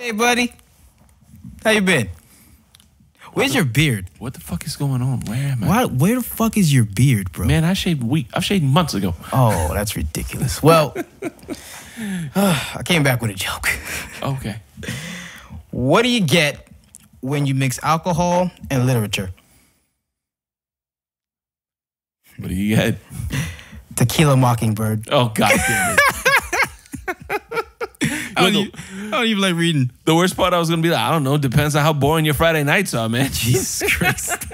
Hey, buddy. How you been? Where's your beard? What the fuck is going on? Where am I? Where the fuck is your beard, bro? Man, I shaved months ago. Oh, that's ridiculous. Well, I came back with a joke. Okay. What do you get when you mix alcohol and literature? What do you get? Tequila Mockingbird. Oh, God damn it. I don't even like reading. The worst part, I was going to be like, I don't know. Depends on how boring your Friday nights are, man. Jesus Christ.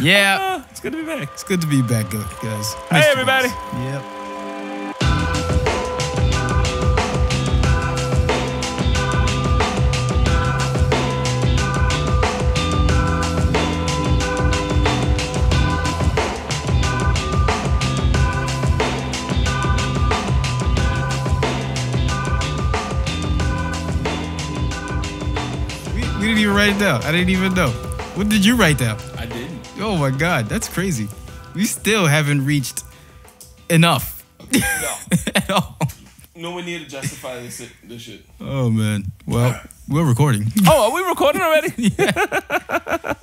Yeah. It's good to be back. It's good to be back, guys. Hey, everybody. Yep. We didn't even write it down. I didn't even know. What did you write down? I didn't. Oh my God, that's crazy. We still haven't reached enough. No. At all. No one need to justify this shit. Oh man. Well, we're recording. Oh, are we recording already?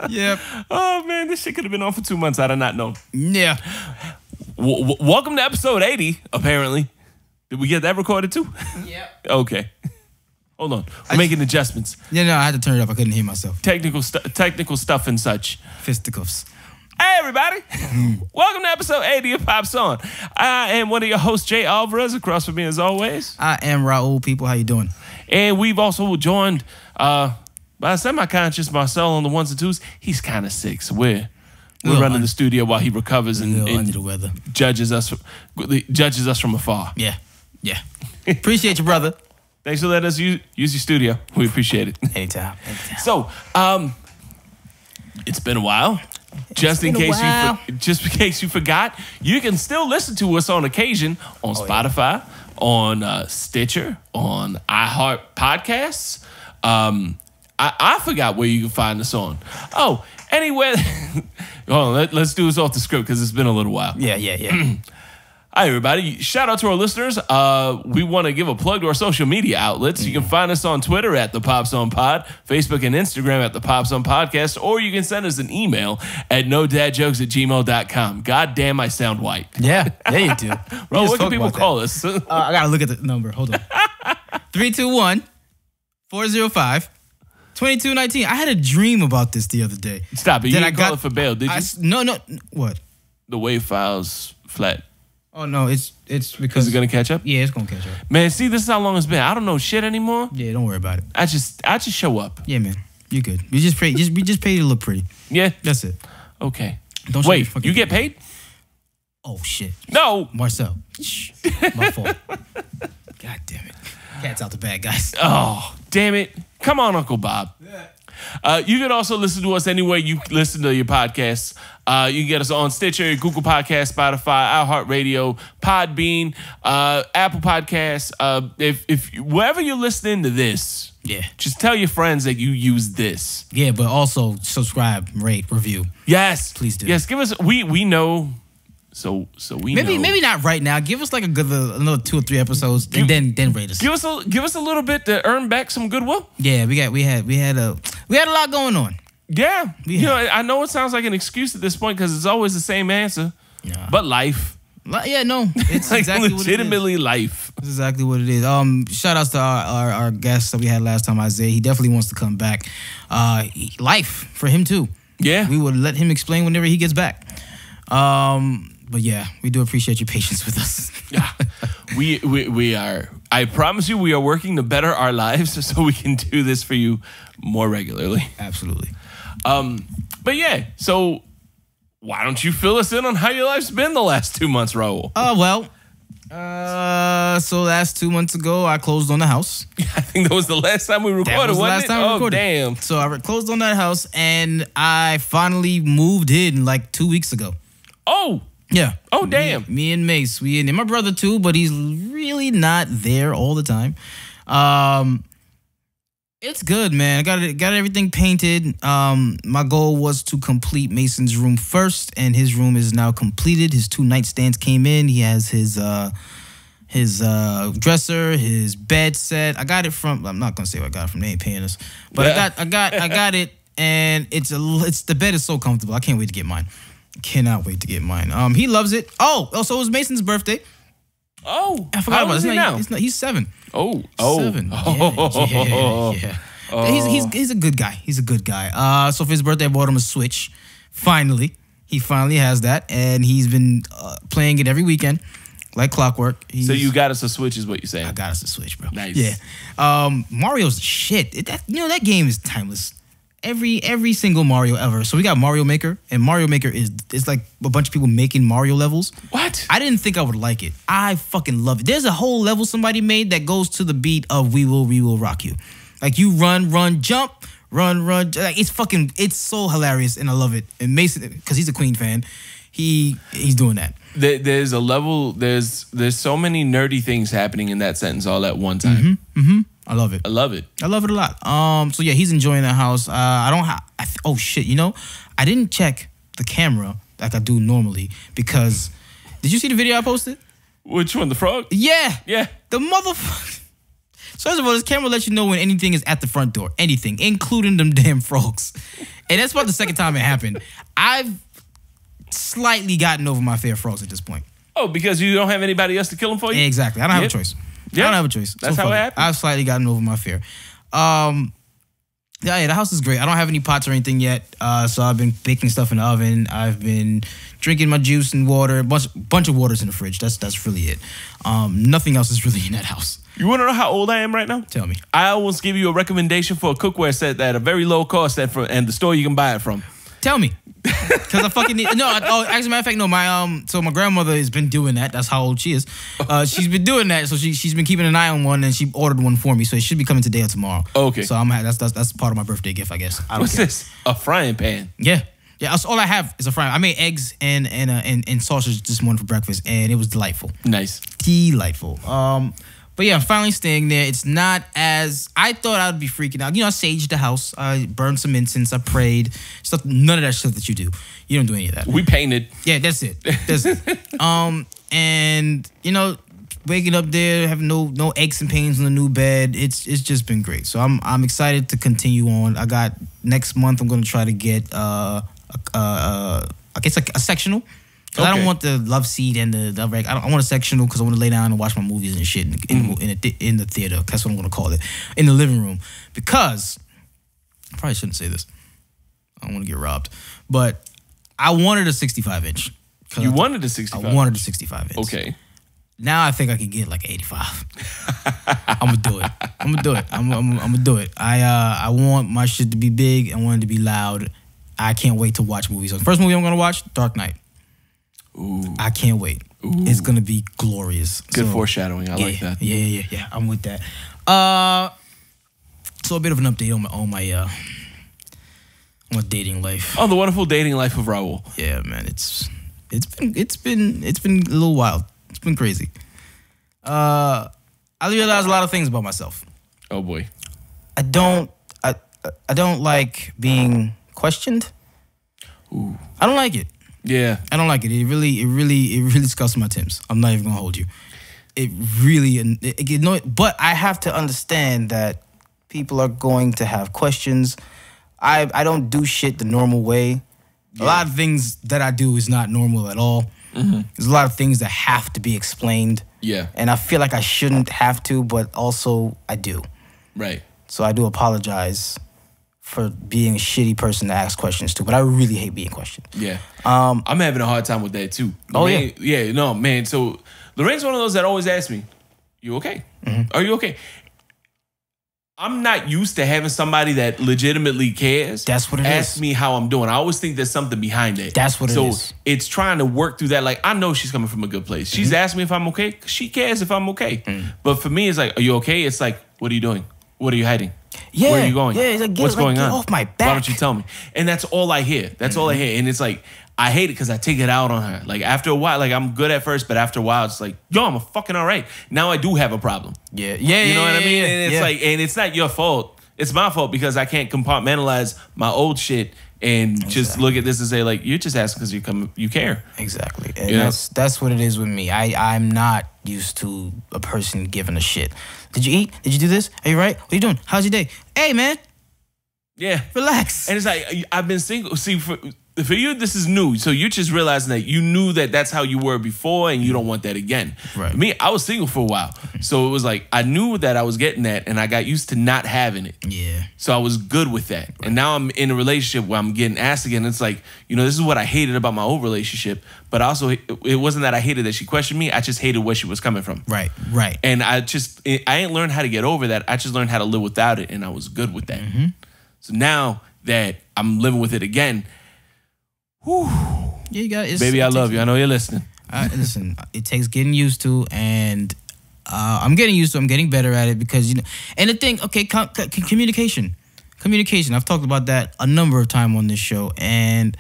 Yep. Oh man, this shit could have been on for 2 months. I did not know. Yeah. Welcome to episode 80, apparently. Did we get that recorded too? Yep. Okay. Hold on. We're making adjustments. Yeah, no, I had to turn it up. I couldn't hear myself. Technical stuff and such. Fisticuffs. Hey, everybody. Welcome to episode 80 of Pops On. I am one of your hosts, Jay Alvarez, across from me as always. I am Raul, people. How you doing? And we've also joined by semi-conscious Marcel on the ones and twos. He's kind of sick, so we're running the studio while he recovers and under the weather. judges us from afar. Yeah. Appreciate you, brother. Thanks for letting us use your studio. We appreciate it. Anytime. So, it's been a while. Just in case you forgot, you can still listen to us on occasion on Spotify, on Stitcher, on iHeart Podcasts. I forgot where you can find us on. Oh, anyway, hold on, let's do this off the script because it's been a little while. Yeah. Hi, everybody. Shout out to our listeners. We want to give a plug to our social media outlets. You can find us on Twitter at The Pops On Pod, Facebook and Instagram at The Pops On Podcast, or you can send us an email at nodadjokes@gmail.com. God damn, I sound white. Yeah, there you do. Bro, what can people call us? I got to look at the number. Hold on. 321-405-2219. I had a dream about this the other day. Stop it. You didn't call it for bail, did you? No. What? The wave file's flat. Oh, no, it's because... Is it going to catch up? Yeah, it's going to catch up. Man, see, this is how long it's been. I don't know shit anymore. Yeah, don't worry about it. I just show up. Yeah, man. You're good. We just pay you to look pretty. Yeah? That's it. Okay. Don't Wait, you get paid? Oh, shit. No. Marcel. My fault. God damn it. Cat's out the bag, guys. Oh, damn it. Come on, Uncle Bob. Yeah. You can also listen to us anywhere you listen to your podcasts. You can get us on Stitcher, Google Podcasts, Spotify, iHeartRadio, Podbean, Apple Podcasts. If wherever you're listening to this, just tell your friends that you use this. Yeah, but also subscribe, rate, review. Yes, please do. Yes, give us. We know. So we know. Maybe not right now. Give us like another 2 or 3 episodes, and then rate us. Give us a little bit to earn back some goodwill. Yeah, we had a lot going on. Yeah, I know it sounds like an excuse at this point because it's always the same answer. Yeah. But life. Yeah, no, it's like exactly legitimately what it is. Life. That's exactly what it is. Shout outs to our guest that we had last time, Isaiah. He definitely wants to come back. Life for him too. Yeah, we would let him explain whenever he gets back. But yeah, we do appreciate your patience with us. Yeah, we are. I promise you, we are working to better our lives so we can do this for you more regularly. Absolutely. But yeah, so why don't you fill us in on how your life's been the last 2 months, Raul? So last 2 months ago, I closed on the house. I think that was the last time we recorded. That was the last time we recorded. Damn. So I closed on that house, and I finally moved in like 2 weeks ago. Oh. Yeah. Oh, damn. Me and Mace. And my brother too, but he's really not there all the time. It's good, man. I got everything painted. My goal was to complete Mason's room first, and his room is now completed. His 2 nightstands came in. He has his his dresser, his bed set. I got it from. I'm not gonna say where I got it from. They ain't paying us, but I got it, and it's the bed is so comfortable. I can't wait to get mine. Cannot wait to get mine. He loves it. Oh, so it was Mason's birthday. Oh, I forgot about it. He's 7. Oh, 7. Yeah. He's a good guy. He's a good guy. So for his birthday, I bought him a Switch. Finally, he finally has that, and he's been playing it every weekend, like clockwork. So you got us a Switch, is what you're saying? I got us a Switch, bro. Nice. Yeah. Mario's shit. That game is timeless. Every single Mario ever. So we got Mario Maker, and Mario Maker it's like a bunch of people making Mario levels. What? I didn't think I would like it. I fucking love it. There's a whole level somebody made that goes to the beat of We Will Rock You. Like you run, jump, run. Like it's so hilarious, and I love it. And Mason, because he's a Queen fan, he's doing that. There's a level. There's so many nerdy things happening in that sentence all at one time. I love it. I love it a lot. So yeah, he's enjoying that house. Oh shit, I didn't check the camera like I do normally because did you see the video I posted? Which one, the frog? Yeah. The motherfucker. So first of all, this camera lets you know when anything is at the front door. Anything, including them damn frogs. And that's about the second time it happened. I've slightly gotten over my fear of frogs at this point. Oh, because you don't have anybody else to kill them for you? Exactly. I don't have a choice. I don't have a choice. That's how it happened. I've slightly gotten over my fear. Yeah, the house is great. I don't have any pots or anything yet, so I've been baking stuff in the oven. I've been drinking my juice and water. A bunch of water's in the fridge. That's really it. Nothing else is really in that house. You want to know how old I am right now? Tell me. I always give you a recommendation for a cookware set at a very low cost and the store you can buy it from. Tell me. Because I fucking need... No, as a matter of fact, no, my grandmother has been doing that. That's how old she is. She's been doing that, so she's been keeping an eye on one, and she ordered one for me, so it should be coming today or tomorrow. Okay. So that's part of my birthday gift, I guess. What's this? A frying pan? Yeah. That's all I have is a frying. I made eggs and sausage this morning for breakfast, and it was delightful. Nice. Delightful. But yeah, I'm finally staying there. It's not as... I thought I would be freaking out. I saged the house. I burned some incense. I prayed. Stuff. None of that stuff that you do. You don't do any of that. We painted. Yeah, that's it. And, waking up there, having no aches and pains on the new bed. It's just been great. So I'm excited to continue on. I got... Next month, I'm going to try to get, I guess, a sectional. Because I don't want the love seat and the reg. I want a sectional because I want to lay down and watch my movies and shit in the theater. That's what I'm going to call it. In the living room. Because, I probably shouldn't say this. I don't want to get robbed. But I wanted a 65-inch. You wanted a 65? I wanted a 65-inch. Okay. Now I think I can get like 85. I'm going to do it. I'm going to do it. I want my shit to be big. I want it to be loud. I can't wait to watch movies. The first movie I'm going to watch, Dark Knight. Ooh. I can't wait. Ooh. It's gonna be glorious. Good foreshadowing. I like that. Yeah. I'm with that. So a bit of an update on my dating life. Oh, the wonderful dating life of Raul. Yeah, man. It's been a little wild. It's been crazy. I realized a lot of things about myself. Oh boy. I don't like being questioned. Ooh. I don't like it. Yeah, I don't like it. It really scuffs my Timbs. I'm not even gonna hold you. It really, but I have to understand that people are going to have questions. I don't do shit the normal way. Yeah. A lot of things that I do is not normal at all. Mm-hmm. There's a lot of things that have to be explained. Yeah, and I feel like I shouldn't have to, but also I do. Right. So I do apologize for being a shitty person to ask questions to, but I really hate being questioned. Yeah. I'm having a hard time with that too. Lorraine, yeah, no, man. So Lorraine's one of those that always asks me, "You okay? Mm-hmm. Are you okay?" I'm not used to having somebody that legitimately cares. That's what it is. Ask me how I'm doing. I always think there's something behind it. That's what it is. So it's trying to work through that. Like, I know she's coming from a good place. She's asking me if I'm okay because she cares if I'm okay. Mm. But for me, it's like, "Are you okay?" It's like, "What are you doing? What are you hiding? Yeah, where are you going? Yeah, like, what's going on? Get off my back. Why don't you tell me?" And that's all I hear. That's all I hear. And it's like, I hate it because I take it out on her. Like, after a while, like, I'm good at first, but after a while, it's like, yo, I'm fucking all right. Now I do have a problem. Yeah. You know what I mean? And it's like, and it's not your fault. It's my fault because I can't compartmentalize my old shit and just look at this and say, like, you're just asking because you care. Exactly. And that's what it is with me. I'm not used to a person giving a shit. Did you eat? Did you do this? Are you right? What are you doing? How's your day? Hey, man. Yeah. Relax. And it's like, I've been single. See, for you, this is new. So you're just realizing that you knew that that's how you were before and you don't want that again. Right. Me, I was single for a while. So it was like, I knew that I was getting that and I got used to not having it. Yeah. So I was good with that. Right. And now I'm in a relationship where I'm getting asked again. It's like, this is what I hated about my old relationship. But also, it wasn't that I hated that she questioned me. I just hated where she was coming from. Right. And I ain't learned how to get over that. I just learned how to live without it. And I was good with that. Mm-hmm. So now that I'm living with it again, whew. Yeah, you got it. Baby, I love you. I know you're listening. Listen, it takes getting used to, and I'm getting used to. I'm getting better at it because And the thing, okay, communication. I've talked about that a number of times on this show, and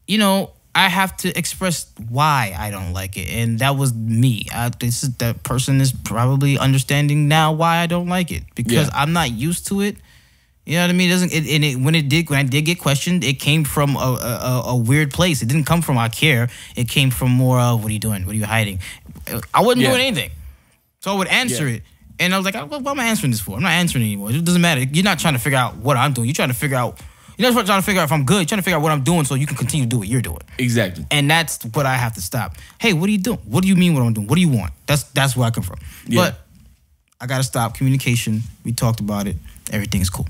I have to express why I don't like it, and that was me. That person is probably understanding now why I don't like it because I'm not used to it. You know what I mean? When I did get questioned, it came from a weird place. It didn't come from I care. It came from more of, what are you doing? What are you hiding? I wasn't doing anything. So I would answer it. And I was like, what am I answering this for? I'm not answering anymore. It doesn't matter. You're not trying to figure out what I'm doing. You're trying to figure out, you're not trying to figure out if I'm good. You're trying to figure out what I'm doing so you can continue to do what you're doing. Exactly. And that's what I have to stop. Hey, what are you doing? What do you mean what I'm doing? What do you want? That's where I come from. Yeah. But I got to stop. Communication. We talked about it. Everything's cool.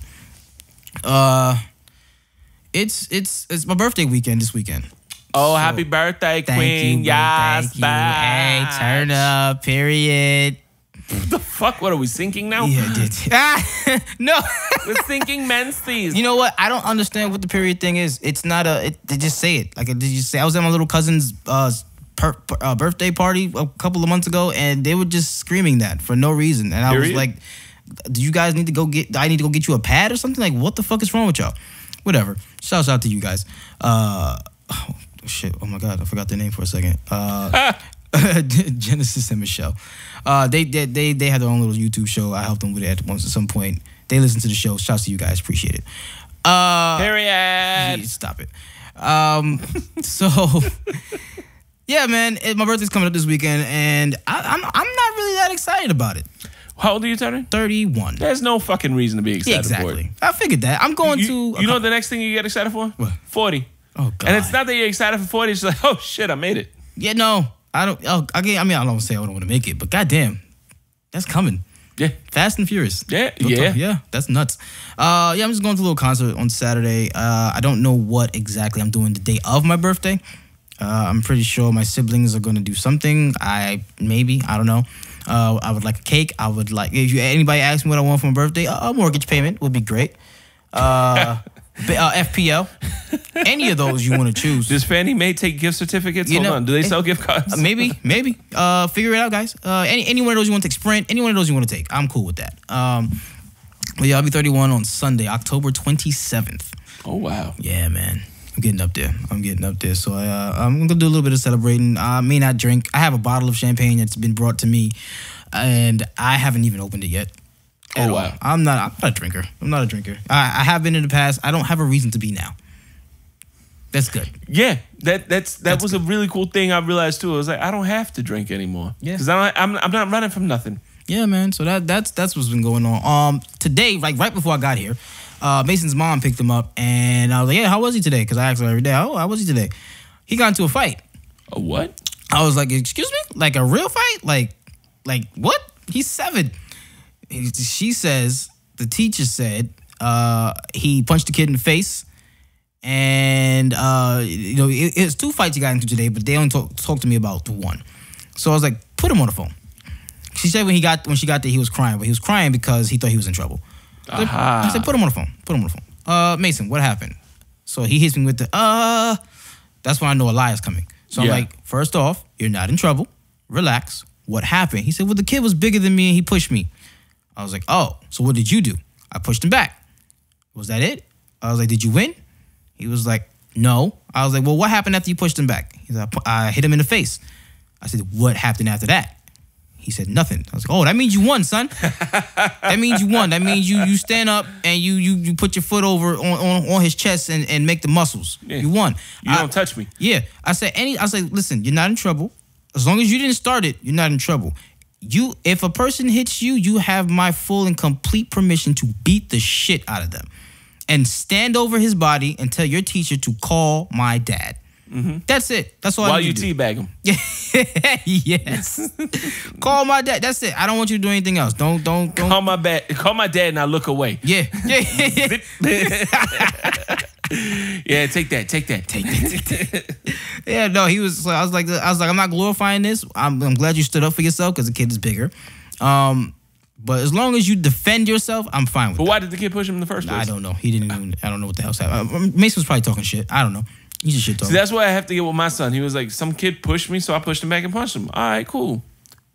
It's my birthday weekend this weekend. Oh, so, happy birthday, Queen! Yes, thank you. Hey, turn up. Period. The fuck? What are we syncing now? Yeah, I did. No, we're syncing menses. You know what? I don't understand what the period thing is. It's not they just say it. Like, did you say? I was at my little cousin's birthday party a couple of months ago, and they were just screaming that for no reason, and I was like, do you guys need to go get? I need to go get you a pad or something? Like, what the fuck is wrong with y'all? Whatever. Shouts out to you guys. Oh shit! Oh my god, I forgot their name for a second. Genesis and Michelle. They had their own little YouTube show. I helped them with it at some point. They listen to the show. Shouts to you guys. Appreciate it. Period. Stop it. So yeah, man. My birthday's coming up this weekend, and I'm not really that excited about it. How old are you turning? 31. There's no fucking reason to be excited for it. I figured that. I'm going to... You know the next thing you get excited for? What? 40. Oh, God. And it's not that you're excited for 40. It's just like, oh, shit, I made it. Yeah, no. I don't... I don't say I don't want to make it, but goddamn, that's coming. Yeah. Fast and Furious. Yeah. Yeah, that's nuts. I'm just going to a little concert on Saturday. I don't know what exactly I'm doing the day of my birthday. I'm pretty sure my siblings are going to do something. I don't know. I would like a cake. I would like, if anybody asks me what I want for my birthday, a mortgage payment would be great. FPL. Any of those you want to choose. Does Fannie Mae take gift certificates? Hold on. Do they sell gift cards? Maybe. Figure it out, guys. Any one of those you want to take, Sprint, any one of those you want to take. I'm cool with that. But yeah, I'll be 31 on Sunday, October 27th. Oh, wow. Yeah, man. I'm getting up there. So I'm going to do a little bit of celebrating. I may not drink. I have a bottle of champagne that's been brought to me, and I haven't even opened it yet. Oh, wow. I'm not a drinker. I have been in the past. I don't have a reason to be now. That's good. Yeah, that was good. A really cool thing I realized, too. I was like, I don't have to drink anymore. Yeah. Because I'm not running from nothing. Yeah, man. So that's what's been going on. Today, like right before I got here, Mason's mom picked him up, and I was like, yeah, how was he today? Because I asked her every day, oh, how was he today? He got into a fight. A what? I was like, excuse me? Like a real fight? Like what? He's 7. She says, the teacher said, he punched the kid in the face, and it's 2 fights he got into today, but they only talked to me about 1. So I was like, put him on the phone. She said when she got there, he was crying, but he was crying because he thought he was in trouble. I said, put him on the phone. Mason, what happened? So he hits me with the, that's when I know a lie is coming. So I'm like, first off, you're not in trouble. Relax. What happened? He said, well, the kid was bigger than me and he pushed me. I was like, oh, so what did you do? I pushed him back. Was that it? I was like, did you win? He was like, no. I was like, well, what happened after you pushed him back? He said, I hit him in the face. I said, what happened after that? He said, nothing. I was like, oh, that means you won, son. That means you won. That means you stand up and you put your foot over on his chest and make the muscles. Yeah. You won. You don't touch me. Yeah. I said, listen, you're not in trouble. As long as you didn't start it, you're not in trouble. If a person hits you, you have my full and complete permission to beat the shit out of them. And stand over his body and tell your teacher to call my dad. Mm-hmm. That's it. That's all I need to do. While you teabag him. Yes. Call my dad. That's it. I don't want you to do anything else. Don't. Call my dad and I look away. Yeah. Yeah, take that. Yeah, no, he was. I was like, I'm not glorifying this. I'm glad you stood up for yourself because the kid is bigger. But as long as you defend yourself, I'm fine with it. But why did the kid push him in the first place? I don't know. He didn't even. I don't know what the hell's happening. Mason was probably talking shit. I don't know. He's just shit talking. See, that's what I have to get with my son. He was like, some kid pushed me, so I pushed him back and punched him. All right, cool.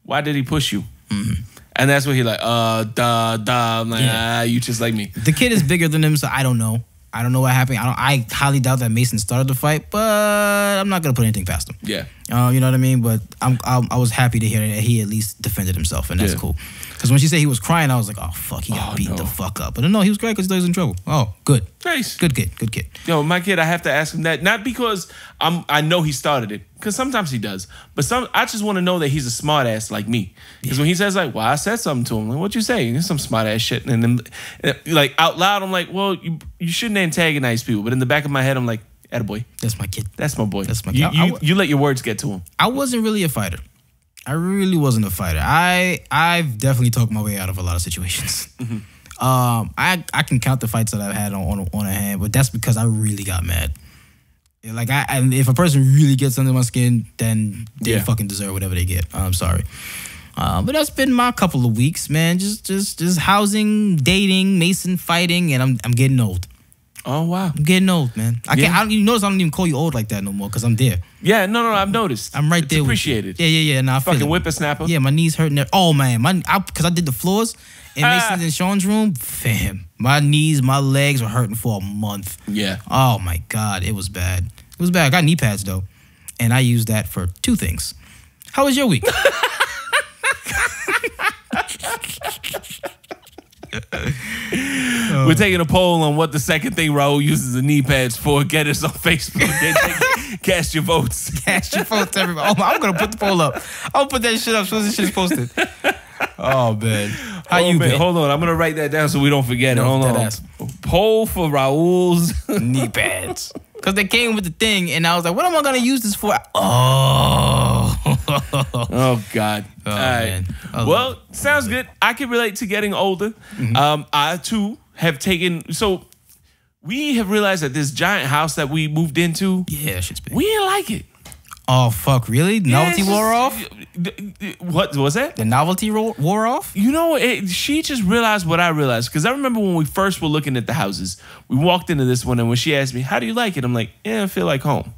Why did he push you? Mm-hmm. And that's what he like, I'm like, you just like me. The kid is bigger than him, so I don't know. I don't know what happened. I highly doubt that Mason started the fight, but I'm not gonna put anything past him. Yeah. You know what I mean? But I was happy to hear that he at least defended himself, and that's cool. Because when she said he was crying, I was like, oh, fuck, he got beat the fuck up. But no, he was great because he thought he was in trouble. Oh, good. Nice. Good kid. Yo, my kid, I have to ask him that. Not because I know he started it, because sometimes he does. But I just want to know that he's a smart ass like me. Because when he says, like, well, I said something to him. Like, what'd you say? It's some smart ass shit. And then, like, out loud, I'm like, well, you shouldn't antagonize people. But in the back of my head, I'm like, attaboy. That's my kid. That's my boy. That's my kid. You let your words get to him. I wasn't really a fighter. I really wasn't a fighter. I've definitely talked my way out of a lot of situations. Mm-hmm. I can count the fights that I've had on a hand, but that's because I really got mad. Like and if a person really gets under my skin, then they fucking deserve whatever they get. I'm sorry. But that's been my couple of weeks, man. Just housing, dating, Mason fighting, and I'm getting old. Oh wow, I'm getting old, man. You notice I don't even call you old like that no more because I'm there. Yeah, no, I've noticed. I'm right there. Appreciated. Yeah. Nah, I feel fucking whippersnapper. Yeah, my knees hurting. Oh man, because I did the floors in Mason's and Sean's room. Fam, my knees, my legs were hurting for a month. Yeah. Oh my God, it was bad. It was bad. I got knee pads though, and I used that for 2 things. How was your week? We're taking a poll on what the second thing Raul uses the knee pads for. Get us on Facebook. Cast your votes. Cast your votes, everybody. Oh, I'm going to put the poll up. I'll put that shit up as soon as this shit's posted. Oh, man. How you been? Hold on. I'm going to write that down so we don't forget it. Hold on. Poll for Raul's knee pads. Because they came with the thing, and I was like, what am I going to use this for? Oh. Oh, God. Oh, all right. Man. Well, sounds good. I can relate to getting older. Mm-hmm. I, too, have taken... So, we have realized that this giant house that we moved into... Yeah, shit's big. We didn't like it. Oh, fuck, really? Novelty wore off? What was that? The novelty wore off? You know, she just realized what I realized. Because I remember when we first were looking at the houses, we walked into this one, and when she asked me, how do you like it? I'm like, yeah, I feel like home.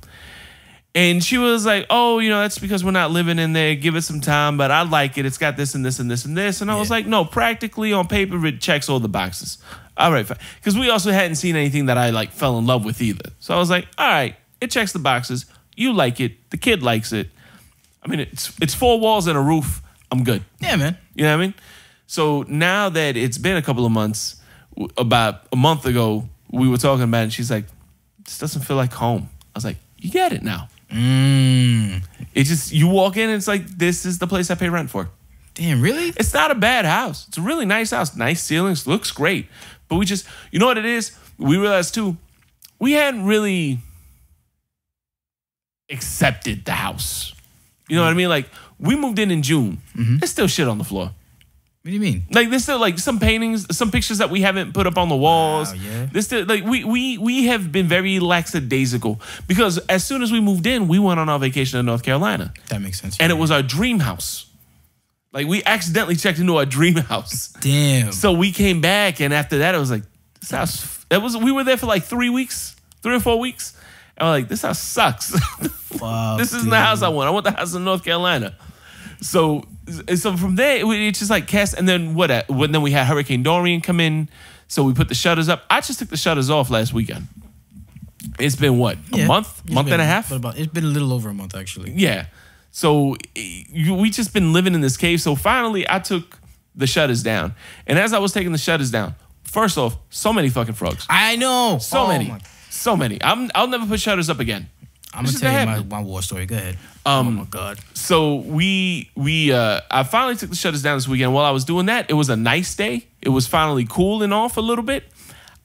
And she was like, oh, you know, that's because we're not living in there. Give it some time, but I like it. It's got this and this and this and this. And I was like, no, practically on paper, it checks all the boxes. All right, fine. Because we also hadn't seen anything that I, like, fell in love with either. So I was like, all right, it checks the boxes. You like it. The kid likes it. I mean, it's 4 walls and a roof. I'm good. Yeah, man. You know what I mean? So now that it's been a couple of months, about a month ago, we were talking about it, and she's like, this doesn't feel like home. I was like, you get it now. It's just, you walk in and it's like, this is the place I pay rent for. Damn, really? It's not a bad house. It's a really nice house. Nice ceilings. Looks great. But we just, you know what it is? We realized too, we hadn't really accepted the house. You know what I mean? Like, we moved in June. There's still shit on the floor. What do you mean? Like, there's still like some paintings, some pictures that we haven't put up on the walls. Wow, yeah. There's still like we have been very lackadaisical because as soon as we moved in, we went on our vacation to North Carolina. That makes sense. And it was our dream house. Like, we accidentally checked into our dream house. Damn. So we came back, and after that, it was like, this house. We were there for like 3 weeks, 3 or 4 weeks. And we're like, this house sucks. Fuck, this isn't the house I want. I want the house in North Carolina. So from there, it's just like cast. And then then we had Hurricane Dorian come in. So we put the shutters up. I just took the shutters off last weekend. It's been what? A month? Month and a half? It's been a little over a month, actually. Yeah. So we just been living in this cave. So finally, I took the shutters down. And as I was taking the shutters down, first off, so many fucking frogs. I know. So many. So many. I'll never put shutters up again. I'm going to tell you my war story. Go ahead. Oh, my God. So I finally took the shutters down this weekend. While I was doing that, it was a nice day. It was finally cooling off a little bit.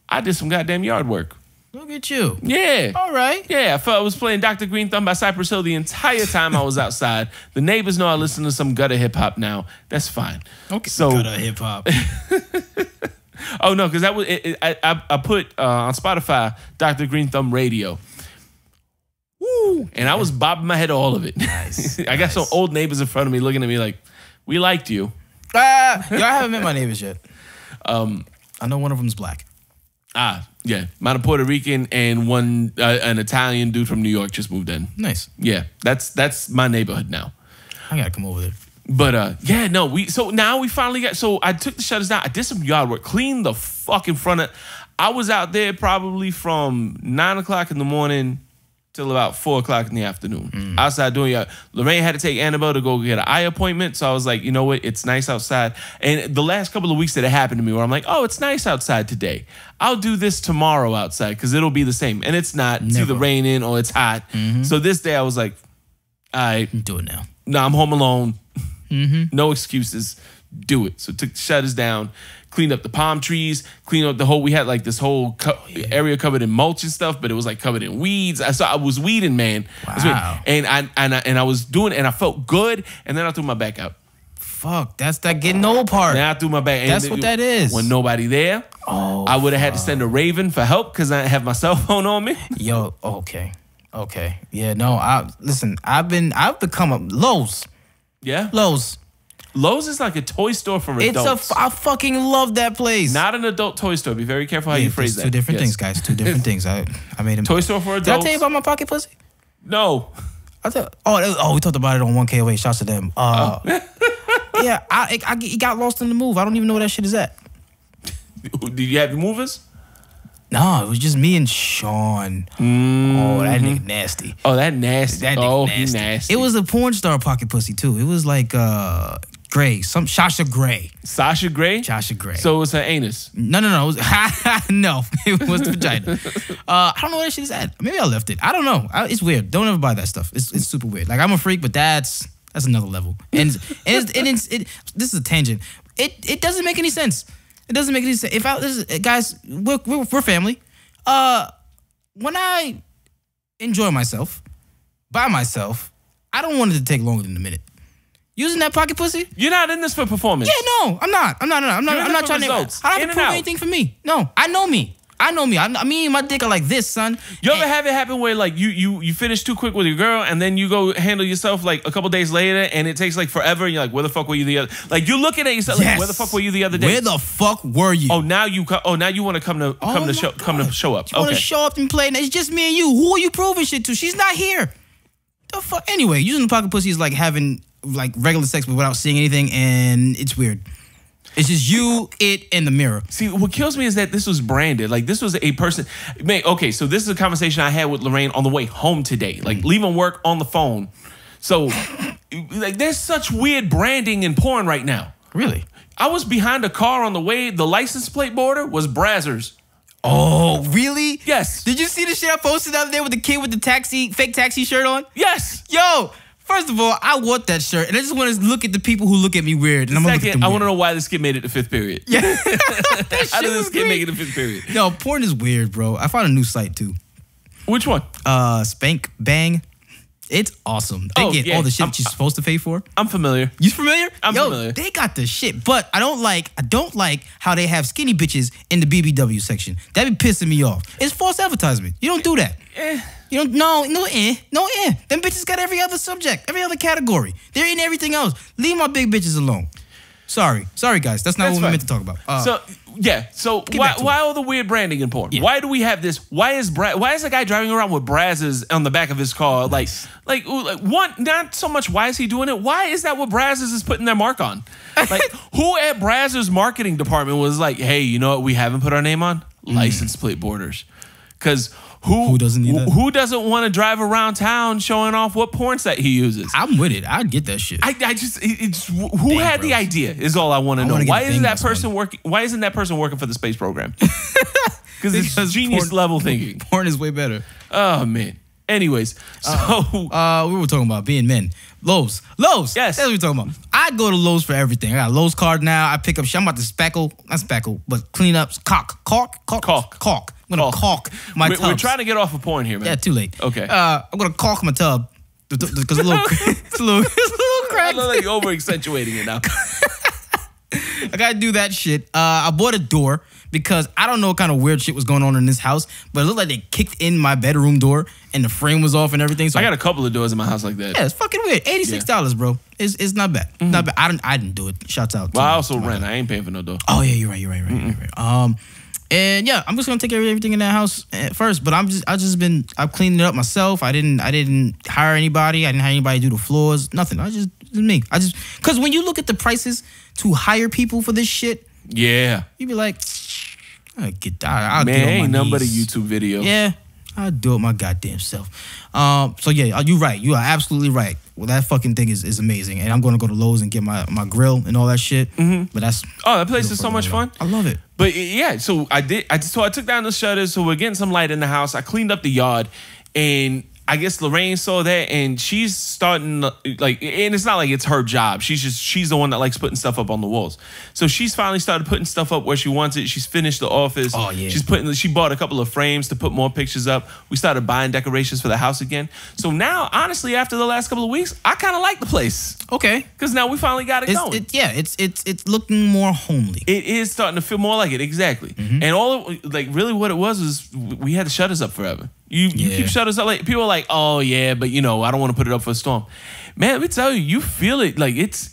I did some goddamn yard work. Look at you. Yeah. All right. Yeah, I felt I was playing Dr. Green Thumb by Cypress Hill the entire time I was outside. The neighbors know I listen to some gutter hip-hop now. That's fine. Okay. So, gutter hip-hop. Oh, no, because that was I put on Spotify Dr. Green Thumb Radio. Woo! And I was bobbing my head to all of it. Nice. I got some old neighbors in front of me looking at me like, we liked you. Yo, I haven't met my neighbors yet. I know one of them's black. Yeah. Mine a Puerto Rican and one an Italian dude from New York just moved in. Nice. Yeah, that's my neighborhood now. I gotta come over there. But yeah, no, now we finally got. So I took the shutters down. I did some yard work, cleaned the fucking front of. I was out there probably from 9 o'clock in the morning till about 4 o'clock in the afternoon. Outside doing yard. Lorraine had to take Annabelle to go get an eye appointment. So I was like, you know what? It's nice outside. And the last couple of weeks that it happened to me where I'm like, oh, it's nice outside today. I'll do this tomorrow outside because it'll be the same. And it's not. It's either raining or it's hot. So this day I was like, all right. Do it now. No, I'm home alone. No excuses. Do it. So took the shutters down, cleaned up the palm trees, cleaned up the whole. We had like this whole area covered in mulch and stuff, but it was like covered in weeds. I was weeding, man. Wow. And I was doing, and I felt good. And then I threw my back out. Fuck, that's that getting old part. Then I threw my back. That's what that is. When nobody there, I would have had to send a Raven for help because I didn't have my cell phone on me. Yo, okay. Yeah, no. Listen. I've become a Lowe's. Yeah, Lowe's. Lowe's is like a toy store for adults. I fucking love that place. Not an adult toy store. Be very careful how you phrase that. Two different things, guys. Two different things. I made him. Toy store for adults. Did I tell you about my pocket pussy? No. We talked about it on 1KOA. Shouts to them. Yeah, it got lost in the move. I don't even know where that shit is at. Did you have movers? No, it was just me and Sean. Oh, that nigga nasty. Oh, that nasty. He nasty. It was a porn star pocket pussy too. It was like Gray, Sasha Gray. Sasha Gray? Sasha Gray. So it was her anus? No. It was, no, it was the vagina. I don't know where she was at. Maybe I left it. I don't know. It's weird. Don't ever buy that stuff. It's super weird. Like, I'm a freak, but that's another level. And this is a tangent. It doesn't make any sense. It doesn't make any sense. Guys, we're family. When I enjoy myself by myself, I don't want it to take longer than a minute. Using that pocket pussy? You're not in this for performance. Yeah, no, I'm not trying results. to. I don't have to prove anything for me. No, I know me. I mean, my dick are like this, son. You ever have it happen where like you finish too quick with your girl and then you go handle yourself like a couple days later and it takes like forever and you're like, where the fuck were you the other? Like you're looking at yourself like, where the fuck were you the other day? Where the fuck were you? Oh, now you want to come to show up. You want to show up and play? It's just me and you. Who are you proving shit to? She's not here. The fuck. Anyway, using the pocket pussy is like having like regular sex but without seeing anything, and it's weird. It's just you, it, and the mirror. See, what kills me is that this was branded. Like, this was a person. Okay, so this is a conversation I had with Lorraine on the way home today. Like, leaving work on the phone. So, like, there's such weird branding in porn right now. Really? I was behind a car on the way. The license plate border was Brazzers. Oh, really? Yes. Did you see the shit I posted the other day with the kid with the fake taxi shirt on? Yes. Yo. First of all, I want that shirt, and I just want to look at the people who look at me weird. And I'm gonna look at them I want to know why this kid made it to 5th period. Yeah. How did this kid make it to 5th period? No, porn is weird, bro. I found a new site, too. Which one? Spank Bang. It's awesome. They get all the shit that you're supposed to pay for. I'm familiar. You familiar? I'm familiar. They got the shit, but I don't like how they have skinny bitches in the BBW section. That be pissing me off. It's false advertisement. You don't do that. You don't, no. Them bitches got every other subject, every other category. They're in everything else. Leave my big bitches alone. Sorry, guys. That's not what we meant to talk about. So why all the weird branding in porn? Yeah. Why do we have this? Why is a guy driving around with Brazzers on the back of his car? Nice. Like one, not so much why is he doing it? Why is that what Brazzers is putting their mark on? Like who at Brazzers marketing department was like, hey, you know what we haven't put our name on? License plate borders. Because Who doesn't need that? Who doesn't want to drive around town showing off what porn site he uses? I'm with it. I'd get that shit. I just who had the idea is all I want to know. Why isn't that person working? Why isn't that person working for the space program? Because it's genius level thinking. Porn is way better. Oh man. Anyways, so we were talking about being men. Lowe's. Yes. That's what we're talking about. I go to Lowe's for everything. I got a Lowe's card now. I pick up shit. I'm about to not spackle, but clean up. Caulk. I'm gonna caulk my tubs. We're trying to get off a point here, man. Yeah, too late. Okay. I'm gonna caulk my tub because it's a little cracked. I look like you're over accentuating it now. I gotta do that shit. I bought a door because I don't know what kind of weird shit was going on in this house, but it looked like they kicked in my bedroom door and the frame was off and everything. So I got a couple of doors in my house like that. Yeah, it's fucking weird. $86, bro. It's not bad. Mm-hmm. Not bad. I didn't do it. Shouts out. Well, I also rent. I ain't paying for no door. Oh yeah, you're right. And yeah, I'm just gonna take care of everything in that house first. But I've cleaned it up myself. I didn't hire anybody. I didn't hire anybody to do the floors. Nothing. Me. Because when you look at the prices to hire people for this shit, yeah, you'd be like, I'll do it on my ain't nothing but a YouTube video. Yeah, I'll do it my goddamn self. So yeah, you're right. You are absolutely right. Well, that fucking thing is amazing, and I'm gonna go to Lowe's and get my grill and all that shit. Mm-hmm. But that place is so much fun. I love it. But yeah, so I took down the shutters, so we're getting some light in the house. I cleaned up the yard, and I guess Lorraine saw that, and she's starting and it's not like it's her job. She's the one that likes putting stuff up on the walls. So she's finally started putting stuff up where she wants it. She's finished the office. Oh yeah. She bought a couple of frames to put more pictures up. We started buying decorations for the house again. So now, honestly, after the last couple of weeks, I kind of like the place. Okay. Because now we finally got it going. It's looking more homely. It is starting to feel more like it, exactly. Mm-hmm. And really what it was we had the shutters up forever. You keep shutters up. Like people are like, oh yeah, but I don't want to put it up for a storm. Man, let me tell you, you feel it.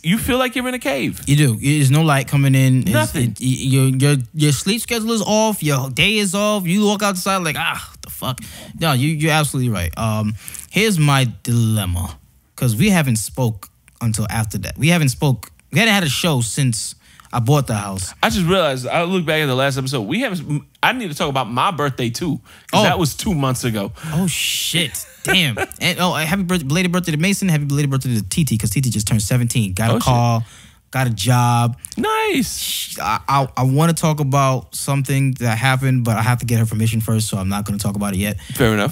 You feel like you're in a cave. You do. There's no light coming in. Nothing. Your sleep schedule is off. Your day is off. You walk outside like, what the fuck? No, you're absolutely right. Here's my dilemma, because we haven't spoke until after that. We hadn't had a show since I bought the house. I just realized, I look back at the last episode, I need to talk about my birthday too, because that was 2 months ago. Oh shit, damn. And happy belated birthday to Mason, happy belated birthday to TT, because TT just turned 17. Got a call, got a job. Nice. I want to talk about something that happened, but I have to get her permission first, so I'm not going to talk about it yet. Fair enough.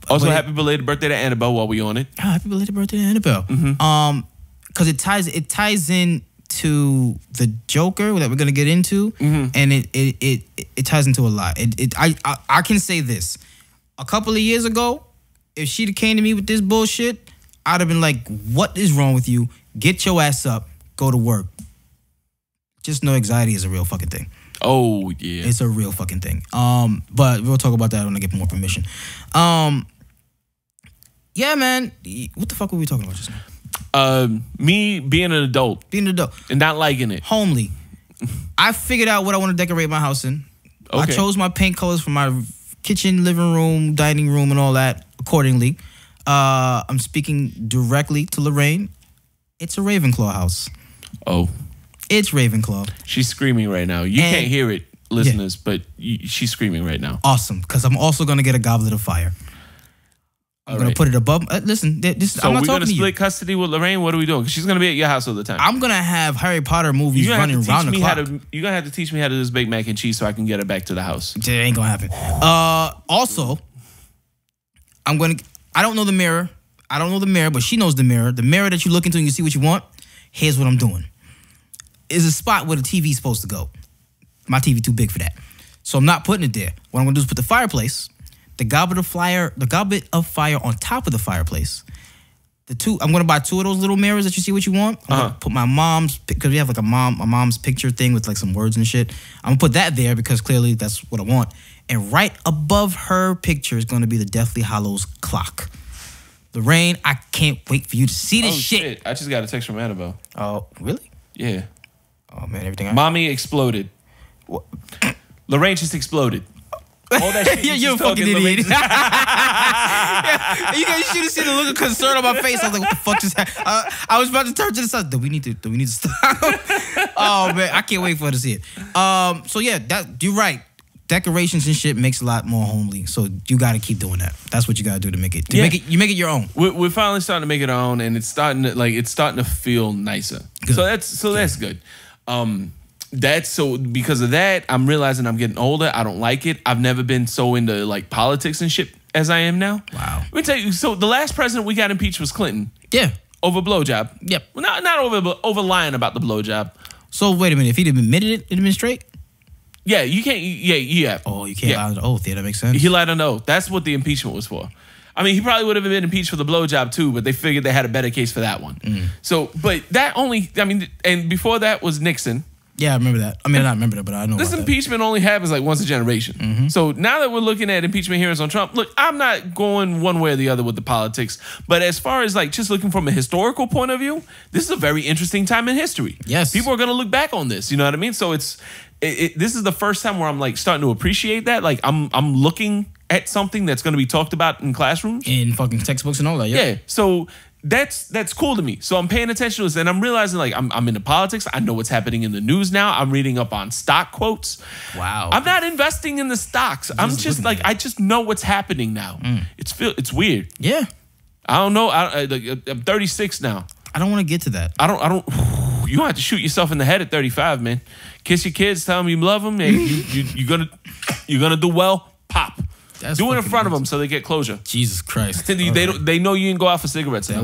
Also, happy belated birthday to Annabelle while we on it. Happy belated birthday to Annabelle. Mm-hmm. Because it ties in to the Joker that we're gonna get into, mm-hmm. and it ties into a lot. I can say this: a couple of years ago, if she'd have came to me with this bullshit, I'd have been like, "What is wrong with you? Get your ass up, go to work." Just know anxiety is a real fucking thing. Oh yeah, it's a real fucking thing. But we'll talk about that when I get more permission. Yeah, man. What the fuck were we talking about just now? Me being an adult. And not liking it. Homely. I figured out what I want to decorate my house in. Okay. I chose my paint colors for my kitchen, living room, dining room, and all that accordingly. I'm speaking directly to Lorraine. It's a Ravenclaw house. Oh. It's Ravenclaw. She's screaming right now. You can't hear it, listeners, but she's screaming right now. Awesome, because I'm also going to get a Goblet of Fire. I'm going to put it above. Listen, so we're going to split custody with Lorraine? What are we doing? Because she's going to be at your house all the time. I'm going to have Harry Potter movies running around the clock. You're going to have to teach me how to do this baked mac and cheese so I can get her back to the house. It ain't going to happen. Also, I don't know the mirror. But she knows the mirror. The mirror that you look into and you see what you want. Here's what I'm doing. Is a spot where the TV's supposed to go. My TV too big for that. So I'm not putting it there. What I'm going to do is put the fireplace, the goblet of fire on top of the fireplace. I'm gonna buy 2 of those little mirrors that you see what you want. I'm gonna put my mom's, because we have like a mom's picture thing with like some words and shit. I'm gonna put that there because clearly that's what I want. And right above her picture is gonna be the Deathly Hallows clock. Lorraine, I can't wait for you to see this shit. I just got a text from Annabelle. Oh, really? Yeah. Oh man, everything. Mommy exploded. What? Lorraine just exploded. All that shit you're a fucking idiot. You should have seen the look of concern on my face. I was like, what the fuck just happened? I was about to turn to the side. Do we need to stop? Oh man, I can't wait for her to see it. So yeah, you're right. decorations and shit makes a lot more homely. So you got to keep doing that. That's what you got to do to make it. You make it your own. We're finally starting to make it our own, and it's starting to feel nicer. Good. So that's good. Because of that, I'm realizing I'm getting older. I don't like it. I've never been so into like politics and shit as I am now. Wow. Let me tell you. So the last president we got impeached was Clinton. Yeah. Over blowjob. Yep. Well, not over lying about the blowjob. So wait a minute. If he'd have admitted it, it'd have been straight. Yeah, you can't. Yeah. Oh, you can't lie on the oath. Yeah, that makes sense. He lied on the oath. That's what the impeachment was for. I mean, he probably would have been impeached for the blowjob too, but they figured they had a better case for that one. So, but that only. I mean, and before that was Nixon. Yeah, I remember that. I mean, I don't remember that, but I know. This impeachment only happens like once a generation. So now that we're looking at impeachment hearings on Trump, look, I'm not going one way or the other with the politics. But as far as like just looking from a historical point of view, this is a very interesting time in history. Yes. People are going to look back on this. You know what I mean? So this is the first time where I'm like starting to appreciate that. Like I'm looking at something that's going to be talked about in classrooms. In fucking textbooks and all that. Yeah. So that's cool to me. So I'm paying attention to this, and I'm realizing like I'm into politics. I know what's happening in the news now. I'm reading up on stock quotes. Wow. I'm not investing in the stocks. I'm just like I just know what's happening now. It's weird. Yeah. I don't know. I'm 36 now. I don't want to get to that. I don't. You don't have to shoot yourself in the head at 35, man. Kiss your kids, tell them you love them, and you're gonna do well. Pop. Do it in front of them so they get closure. Jesus Christ. They know you didn't go out for cigarettes. Yeah,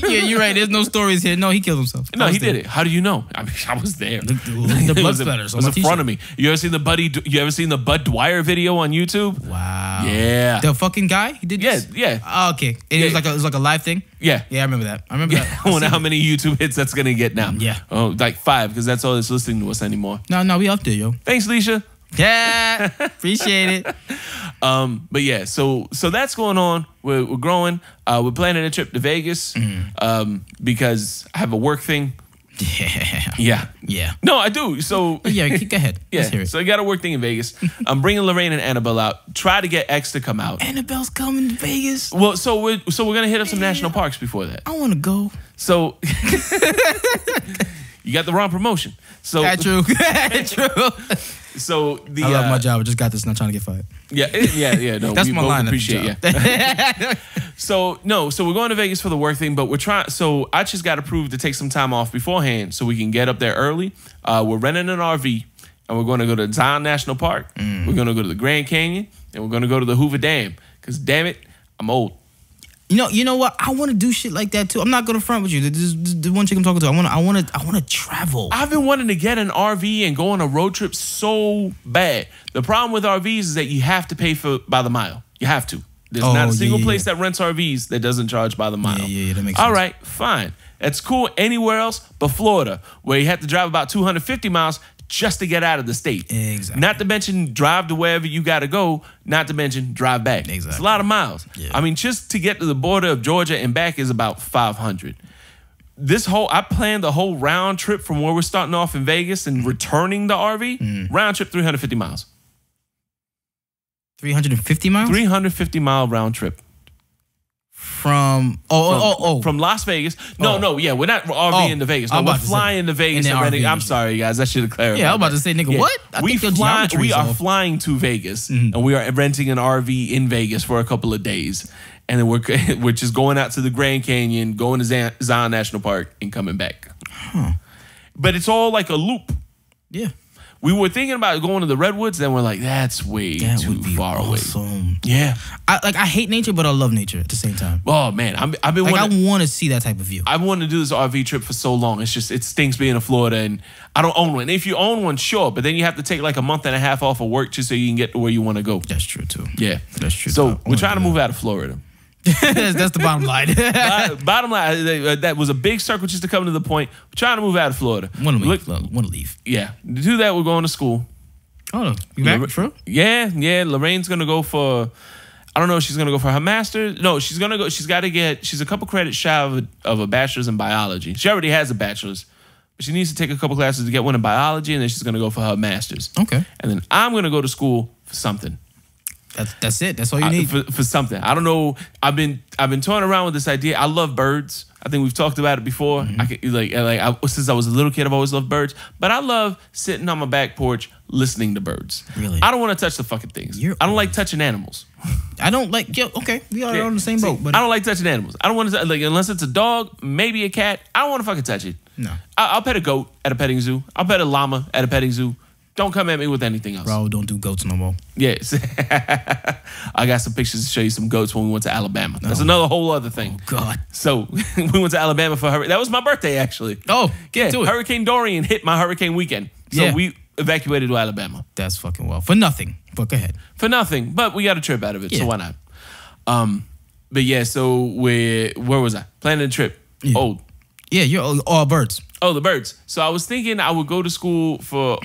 you're right. There's no stories here. No, he killed himself. No, he did it. How do you know? I mean, I was there. The blood splatters. It was in front of me. You ever seen the Bud Dwyer video on YouTube? Wow. Yeah. The fucking guy? He did this? Yeah. Oh, okay. It was like a live thing? Yeah. Yeah, I remember that. I wonder how many YouTube hits that's going to get now. Yeah. Oh, like 5, because that's all that's listening to us anymore. No, we up there, yo. Thanks, Leisha. Yeah, appreciate it. But yeah, so that's going on. We're growing. We're planning a trip to Vegas because I have a work thing. Yeah. No, I do. So yeah, go ahead. Yeah. Let's hear it. So I got a work thing in Vegas. I'm bringing Lorraine and Annabelle out. Try to get X to come out. Annabelle's coming to Vegas. Well, so we're gonna hit up some national parks before that. I want to go. So you got the wrong promotion. So true. True. So I love my job. I just got this. Not trying to get fired. Yeah. No, that's we my both line. Appreciate you. So we're going to Vegas for the work thing, but we're trying. So I just got approved to take some time off beforehand so we can get up there early. We're renting an RV and we're going to go to Zion National Park. We're going to go to the Grand Canyon and we're going to go to the Hoover Dam because damn it, I'm old. You know what? I want to do shit like that too. I'm not gonna front with you. This is the one chick I'm talking to. I want to travel. I've been wanting to get an RV and go on a road trip so bad. The problem with RVs is that you have to pay by the mile. You have to. There's not a single place that rents RVs that doesn't charge by the mile. Yeah, that makes sense. All right, fine. That's cool anywhere else but Florida, where you have to drive about 250 miles just to get out of the state. Exactly. Not to mention drive to wherever you got to go, not to mention drive back. Exactly. It's a lot of miles. Yeah. I mean, just to get to the border of Georgia and back is about 500. I planned the whole round trip from where we're starting off in Vegas and returning the RV, round trip 350 miles. 350 miles? 350 mile round trip. From Las Vegas. No, yeah, we're not RV into Vegas. No, we're flying to Vegas. I'm sorry, guys. I should have clarified. Yeah, I was about to say, nigga, what? We are flying to Vegas, and we are renting an RV in Vegas for a couple of days, and then we're just going out to the Grand Canyon, going to Zion National Park, and coming back. But it's all like a loop. Yeah. We were thinking about going to the Redwoods, then we're like, that's way too far away. Yeah. I hate nature, but I love nature at the same time. Oh, man. I've been I want to see that type of view. I wanted to do this RV trip for so long. It stinks being in Florida, and I don't own one. And if you own one, sure, but then you have to take like a month and a half off of work just so you can get to where you want to go. That's true, too. Yeah. That's true. So we're trying to move out of Florida. That's the bottom line. Bottom line, that was a big circle just to come to the point. We're trying to move out of Florida. Want to leave. Yeah. To do that, we're going to school. Oh, you back for? Yeah. Lorraine's going to go for, I don't know if she's going to go for her master's. No, she's going to go, she's a couple credits shy of a bachelor's in biology. She already has a bachelor's, but she needs to take a couple classes to get one in biology, and then she's going to go for her master's. Okay. And then I'm going to go to school for something. That's it. That's all you need for something. I don't know. I've been toying around with this idea. I love birds. I think we've talked about it before. I can, since I was a little kid, I've always loved birds. But I love sitting on my back porch, listening to birds. Really? I don't want to touch the fucking things. I don't like touching animals. I don't like, okay, we are on the same boat. But I don't like touching animals. I don't want to, like, unless it's a dog, maybe a cat, I don't want to fucking touch it. No. I'll pet a goat at a petting zoo. I'll pet a llama at a petting zoo. Don't come at me with anything else. Raul don't do goats no more. Yes. I got some pictures to show you some goats when we went to Alabama. That's another whole other thing. Oh, God. So we went to Alabama for hurricane. That was my birthday, actually. Oh, yeah. Hurricane Dorian hit my hurricane weekend. So we evacuated to Alabama. That's fucking well. For nothing. But go ahead. For nothing. But we got a trip out of it, so why not? But yeah, so where was I? Planning a trip. Yeah. Old. Yeah, you're all birds. Oh, the birds. So I was thinking I would go to school for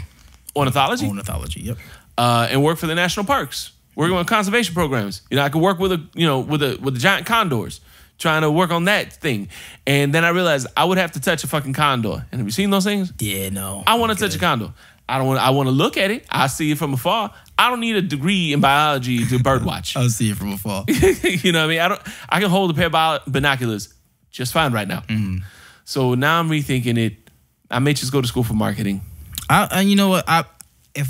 ornithology. Ornithology, yep. And work for the national parks. Working on conservation programs. I could work with the giant condors, trying to work on that thing. And then I realized I would have to touch a fucking condor. And have you seen those things? Yeah, no. I want to touch a condor. I want to look at it. I see it from afar. I don't need a degree in biology to bird watch. I'll see it from afar. You know what I mean? I can hold a pair of binoculars just fine right now. Mm. So now I'm rethinking it. I may just go to school for marketing. You know what?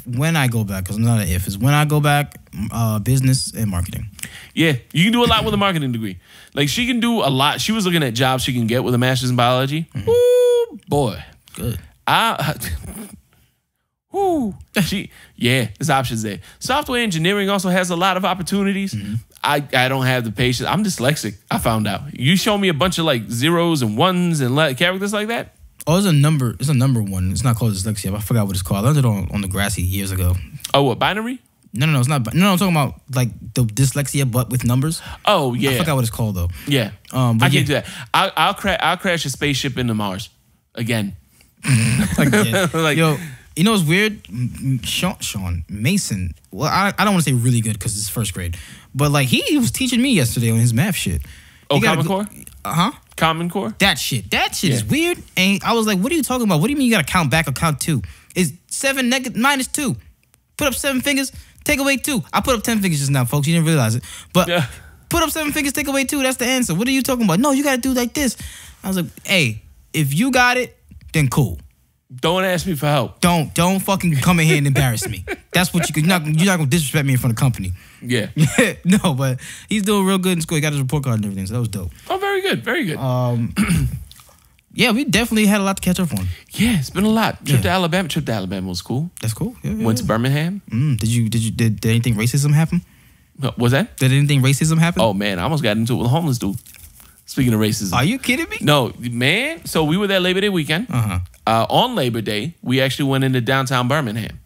When I go back, because I'm not an if, is when I go back, business and marketing. Yeah, you can do a lot with a marketing degree. Like, she can do a lot. She was looking at jobs she can get with a master's in biology. Mm-hmm. Ooh, boy. Good. There's options there. Software engineering also has a lot of opportunities. Mm-hmm. I don't have the patience. I'm dyslexic, I found out. You show me a bunch of like zeros and ones and characters like that. Oh, it's a number one. It's not called dyslexia. I forgot what it's called. I learned it on the Grassy years ago. Oh, what, binary? No, it's not. No, I'm talking about like the dyslexia, but with numbers. Oh, yeah. I forgot what it's called though. Yeah. I can't do that. I'll crash a spaceship into Mars again. Yo, you know what's weird? Sean Mason. Well, I don't want to say really good because it's first grade, but like he was teaching me yesterday on his math shit. Oh, Common Core? Uh-huh. Common Core? That shit is weird. And I was like, what are you talking about? What do you mean you got to count back or count two? It's 7 minus 2. Put up 7 fingers, take away 2. I put up 10 fingers just now, folks. You didn't realize it. But put up 7 fingers, take away 2. That's the answer. What are you talking about? No, you got to do like this. I was like, hey, if you got it, then cool. Don't ask me for help. Don't fucking come in here and embarrass me. That's what you're not gonna disrespect me in front of the company. Yeah. No, but he's doing real good in school. He got his report card and everything, so that was dope. Oh, very good, very good. Yeah, we definitely had a lot to catch up on. Yeah, it's been a lot. Trip to Alabama was cool. That's cool. Yeah, Went to Birmingham. Did anything racism happen? Was that? Did anything racism happen? Oh man, I almost got into it with a homeless dude. Speaking of racism. Are you kidding me? No, man. So we were there Labor Day weekend. On Labor Day, we actually went into downtown Birmingham.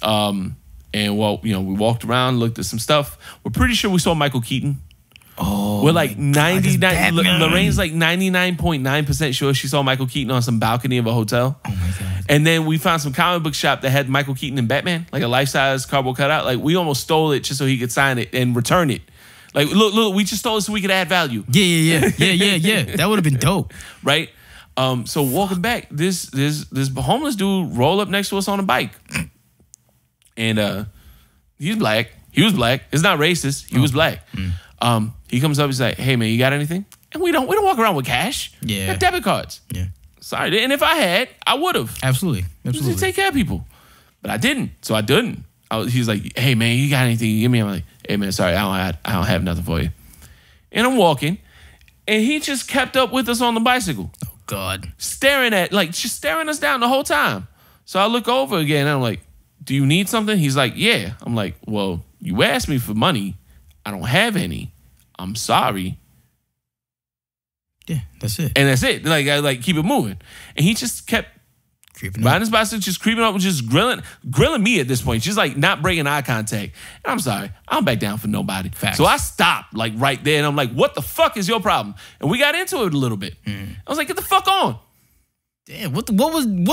And we walked around, looked at some stuff. We're pretty sure we saw Michael Keaton. Oh, we're like 99. Lorraine's like 99.9% sure she saw Michael Keaton on some balcony of a hotel. Oh my God. And then we found some comic book shop that had Michael Keaton and Batman, like a life-size cardboard cutout. Like we almost stole it just so he could sign it and return it. Like, look, we just stole it so we could add value. Yeah. That would have been dope. Right? So walking back, this homeless dude rolled up next to us on a bike. And he's black. He was black. It's not racist. He was black. He comes up, he's like, hey man, you got anything? And we don't walk around with cash. Yeah. We have debit cards. Yeah. Sorry. And if I had, I would have. Absolutely. Just take care of people. But I didn't. So I didn't. He's like, hey man, you got anything you give me? I'm like, hey man, sorry, I don't have nothing for you. And I'm walking, and he just kept up with us on the bicycle. Oh God. Staring us down the whole time. So I look over again, and I'm like, do you need something? He's like, yeah. I'm like, well, you asked me for money. I don't have any. I'm sorry. Yeah, that's it. And that's it. Like, I keep it moving. And he just kept creeping riding his bicycle, just creeping up, just grilling me at this point. She's like not breaking eye contact. And I'm sorry, I don't back down for nobody. Facts. So I stopped like right there, and I'm like, what the fuck is your problem? And we got into it a little bit. I was like, get the fuck on. Damn, what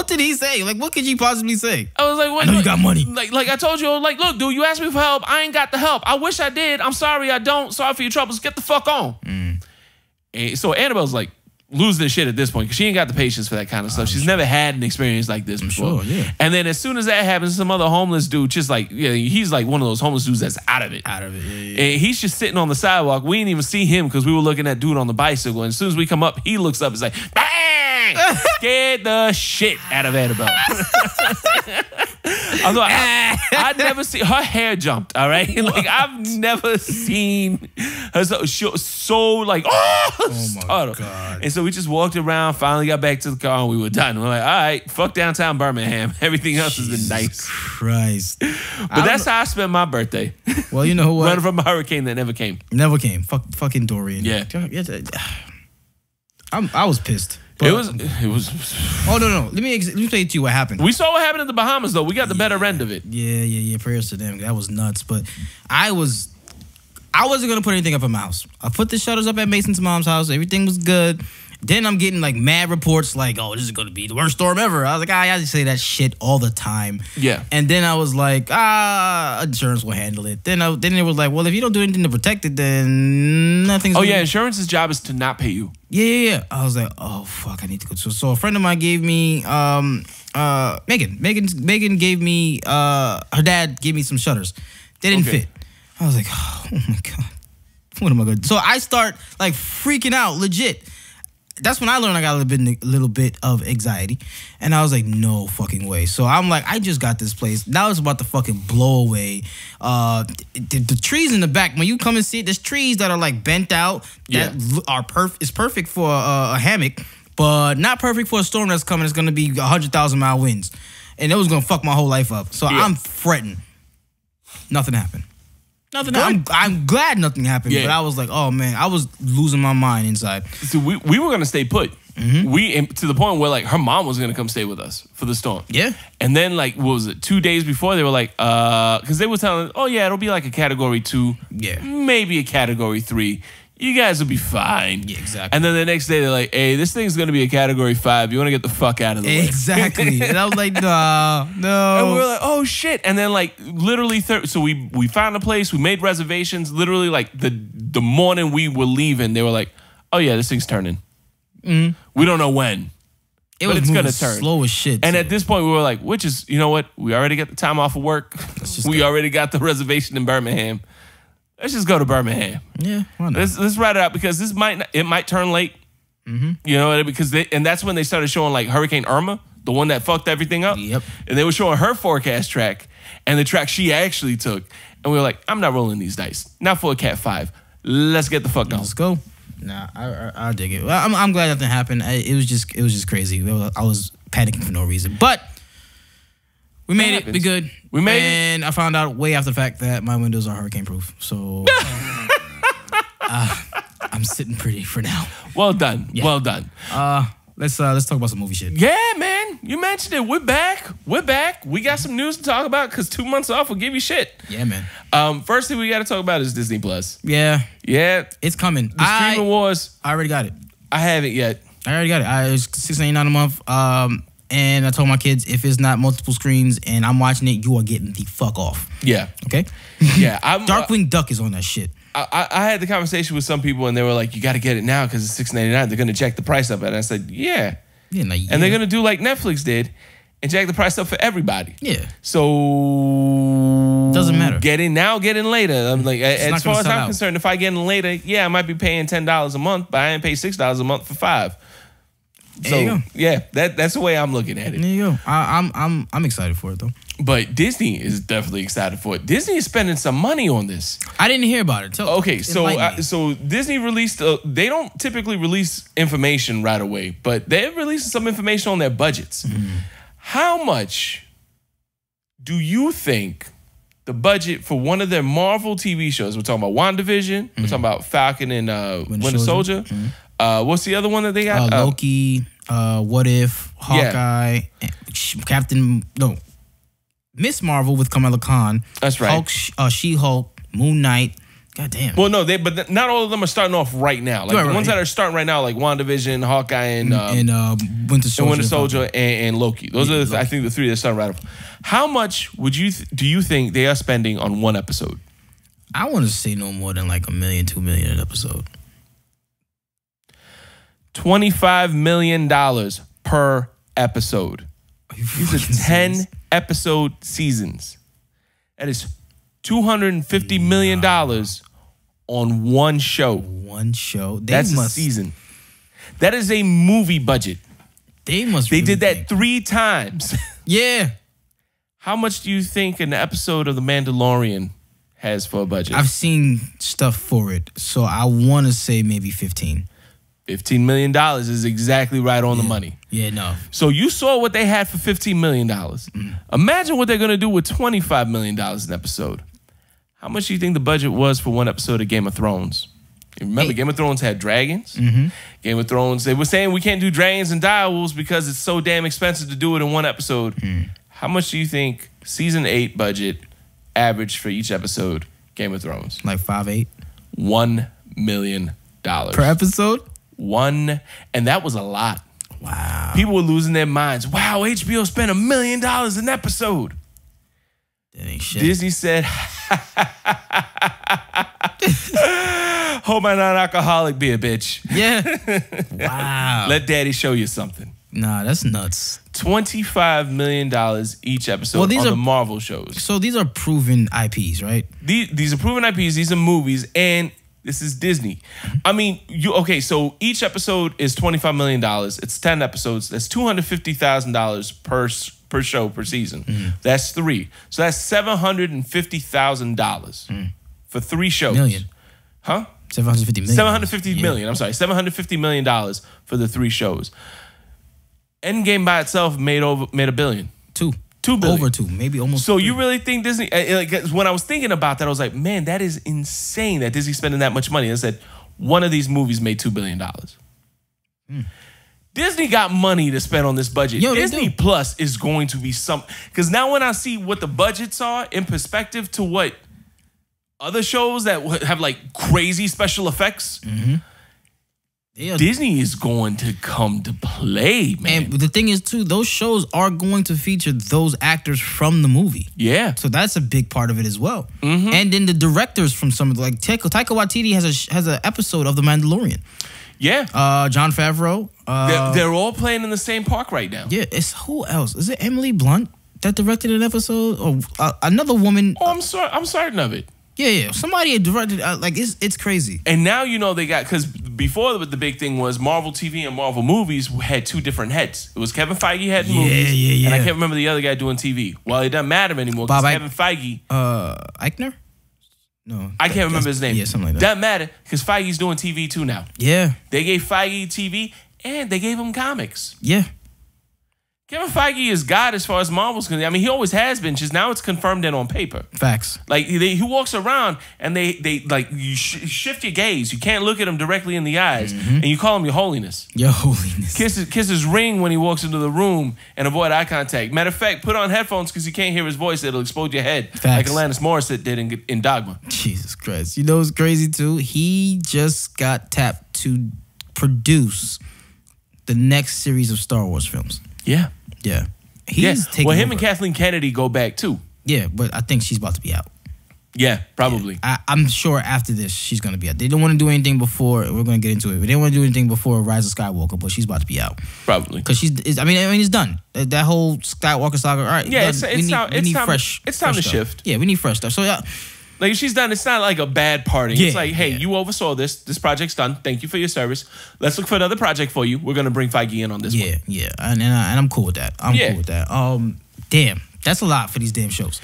did he say? Like, what could you possibly say? I was like, what? I know you got money. Like I told you, like, look, dude, you asked me for help. I ain't got the help. I wish I did. I'm sorry, I don't. Sorry for your troubles. Get the fuck on. And so Annabelle's like losing her shit at this point because she ain't got the patience for that kind of stuff. She's never had an experience like this before. Sure, yeah. And then as soon as that happens, some other homeless dude just like, he's like one of those homeless dudes that's out of it. Yeah. And he's just sitting on the sidewalk. We didn't even see him because we were looking at dude on the bicycle. And as soon as we come up, he looks up and is like, bang! Scared the shit out of Annabelle. Although I'd never seen her hair jumped. All right, like I've never seen her so like oh my God. And so we just walked around. Finally got back to the car and we were done. We're like, all right, fuck downtown Birmingham. Everything else has been nice. Christ. But that's how I spent my birthday. Well, you know what? Running from a hurricane that never came. Never came. Fucking Dorian. Yeah. I was pissed. It was. Oh no! Let me tell you what happened. We saw what happened in the Bahamas though. We got the better end of it. Yeah. Prayers to them. That was nuts. But I wasn't gonna put anything up at my house. I put the shutters up at Mason's mom's house. Everything was good. Then I'm getting like mad reports like, oh, this is gonna be the worst storm ever. I was like, I just say that shit all the time. Yeah. And then I was like, insurance will handle it. Then it was like, well, if you don't do anything to protect it, then nothing's. Oh yeah, insurance's job is to not pay you. Yeah. I was like, oh fuck, I need to go. So a friend of mine gave me Megan. Megan gave me her dad gave me some shutters. They didn't fit. I was like, oh my God, what am I gonna do? So I start like freaking out, legit. That's when I learned I got a little bit of anxiety. And I was like, no fucking way. So I'm like, I just got this place. Now it's about to fucking blow away. The trees in the back, when you come and see it, there's trees that are like bent out that are perfect for a hammock, but not perfect for a storm that's coming. It's going to be 100,000-mile winds. And it was going to fuck my whole life up. So I'm fretting. Nothing happened. I'm glad nothing happened, but I was like, oh man, I was losing my mind inside. So we were gonna stay put. We to the point where like her mom was gonna come stay with us for the storm. Yeah. And then like what was it? 2 days before they were like, because they were telling, oh yeah, it'll be like a category 2, maybe a category 3. You guys will be fine. Yeah, exactly. And then the next day they're like, hey, this thing's gonna be a category 5. You want to get the fuck out of the way? Exactly. And I was like, no. And we were like, oh shit. And then like literally, so we found a place. We made reservations. Literally like the morning we were leaving, they were like, oh yeah, this thing's turning. We don't know when. But it's gonna turn slow as shit. And at this point, we were like, which is, you know what? We already got the time off of work. We already got the reservation in Birmingham. Let's just go to Birmingham. Yeah, why not? Let's ride it out because it might turn late. You know, because and that's when they started showing like Hurricane Irma, the one that fucked everything up. Yep. And they were showing her forecast track and the track she actually took, and we were like, I'm not rolling these dice. Not for a Cat 5. Let's get the fuck going. Let's go. Nah, I dig it. Well, I'm glad nothing happened. It was just crazy. I was panicking for no reason, but. We made it. We good. We made it. And I found out way after the fact that my windows are hurricane proof. So I'm sitting pretty for now. Well done. Yeah. Well done. Let's talk about some movie shit. Yeah, man. You mentioned it. We're back. We got some news to talk about because 2 months off will give you shit. Yeah, man. First thing we got to talk about is Disney Plus. Yeah. Yeah. It's coming. The streaming wars. I already got it. I haven't yet. I already got it. It's $6.99 a month. And I told my kids, if it's not multiple screens and I'm watching it, you are getting the fuck off. Yeah. Okay? Yeah. Darkwing Duck is on that shit. I had the conversation with some people and they were like, you got to get it now because it's $6.99. They're going to jack the price up. And I said, yeah. And they're going to do like Netflix did and jack the price up for everybody. Yeah. So. Doesn't matter. Get in now, get in later. I'm like, as far as I'm concerned, if I get in later, yeah, I might be paying $10 a month, but I ain't pay $6 a month for $5. So yeah, that's the way I'm looking at it. There you go. I'm excited for it though. But Disney is definitely excited for it. Disney is spending some money on this. I didn't hear about it. So Disney released. They don't typically release information right away, but they're releasing some information on their budgets. How much do you think the budget for one of their Marvel TV shows? We're talking about WandaVision. We're talking about Falcon and Winter Soldier. What's the other one that they got? Loki, What If, Hawkeye, Miss Marvel with Kamala Khan. That's right. Hulk, She-Hulk, Moon Knight. God damn. Well, no, but not all of them are starting off right now. Like the ones that are starting right now, like WandaVision, Hawkeye, and Winter Soldier, and Loki. Those are, I think, the 3 that started right off. How much do you think they are spending on one episode? I want to say no more than like $1 million, $2 million an episode. $25 million per episode. These are 10 episode seasons. That is $250 million on one show. One show. That's a season. That is a movie budget. They must. They did that 3 times. Yeah. How much do you think an episode of The Mandalorian has for a budget? I've seen stuff for it, so I want to say maybe 15. $15 million is exactly right on the money. Yeah, no. So you saw what they had for $15 million. Imagine what they're going to do with $25 million an episode. How much do you think the budget was for one episode of Game of Thrones? Remember, Game of Thrones had dragons. Game of Thrones, they were saying we can't do dragons and direwolves because it's so damn expensive to do it in one episode. How much do you think season 8 budget averaged for each episode, Game of Thrones? Like 5.8? $1 million. Per episode? And that was a lot. Wow. People were losing their minds. Wow, HBO spent $1 million an episode. That ain't shit. Disney said, hope I'm not alcoholic, be a bitch. Yeah. Wow. Let daddy show you something. Nah, that's nuts. $25 million each episode on the Marvel shows. So these are proven IPs, right? These are proven IPs. These are movies, and this is Disney. I mean, so each episode is $25 million. It's 10 episodes. That's $250,000 per show per season. That's 3. So that's $750,000 for 3 shows. Million. Huh? 750 million. 750 million. I'm sorry, $750 million for the 3 shows. Endgame by itself made $1 billion. 2 billion. Over 2, maybe almost. So 3. you really think Disney? When I was thinking about that, I was like, man, that is insane that Disney's spending that much money. I said one of these movies made $2 billion. Disney got money to spend on this budget. Disney Plus is going to be something. Because now when I see what the budgets are in perspective to what other shows that have like crazy special effects, Disney is going to come to play, man. And the thing is, too, those shows are going to feature those actors from the movie. Yeah. So that's a big part of it as well. And then the directors from some of the, like Taika Waititi has an episode of The Mandalorian. Yeah. John Favreau. They're all playing in the same park right now. Yeah. It's who else? Is it Emily Blunt that directed an episode? Or another woman? Oh, I'm certain of it. Yeah. Somebody directed. Like it's crazy. And now they got, because before the big thing was Marvel TV and Marvel movies had 2 different heads. It was Kevin Feige had movies, and I can't remember the other guy doing TV. Well, it doesn't matter anymore because Kevin Feige. Eichner? No, I can't remember his name. Yeah, something like that. Doesn't matter because Feige's doing TV too now. Yeah, they gave Feige TV and they gave him comics. Yeah. Kevin Feige is God as far as Marvel's concerned. I mean, he always has been. Just now it's confirmed and on paper. Facts. Like he walks around and they like you shift your gaze. You can't look at him directly in the eyes, and you call him Your Holiness. Your Holiness. Kiss his ring when he walks into the room and avoid eye contact. Matter of fact, put on headphones because you can't hear his voice. It'll explode your head. Facts. Like Alanis Morissette did in Dogma. Jesus Christ. You know what's crazy too? He just got tapped to produce the next series of Star Wars films. Yeah. Yeah. He's taking him over. and Kathleen Kennedy go back too. Yeah, but I think she's about to be out. Yeah, probably. Yeah. I'm sure after this, she's going to be out. They don't want to do anything before, we're going to get into it, but they don't want to do anything before Rise of Skywalker, but she's about to be out. Probably. Because it's done. That whole Skywalker saga, all right. Yeah, we need fresh It's time to stuff. shift. Yeah, we need fresh stuff. So, yeah. Like, she's done. It's not like a bad parting. Yeah, it's like, hey, you oversaw this. This project's done. Thank you for your service. Let's look for another project for you. We're going to bring Feige in on this one. Yeah. And I'm cool with that. I'm cool with that. Damn. That's a lot for these damn shows.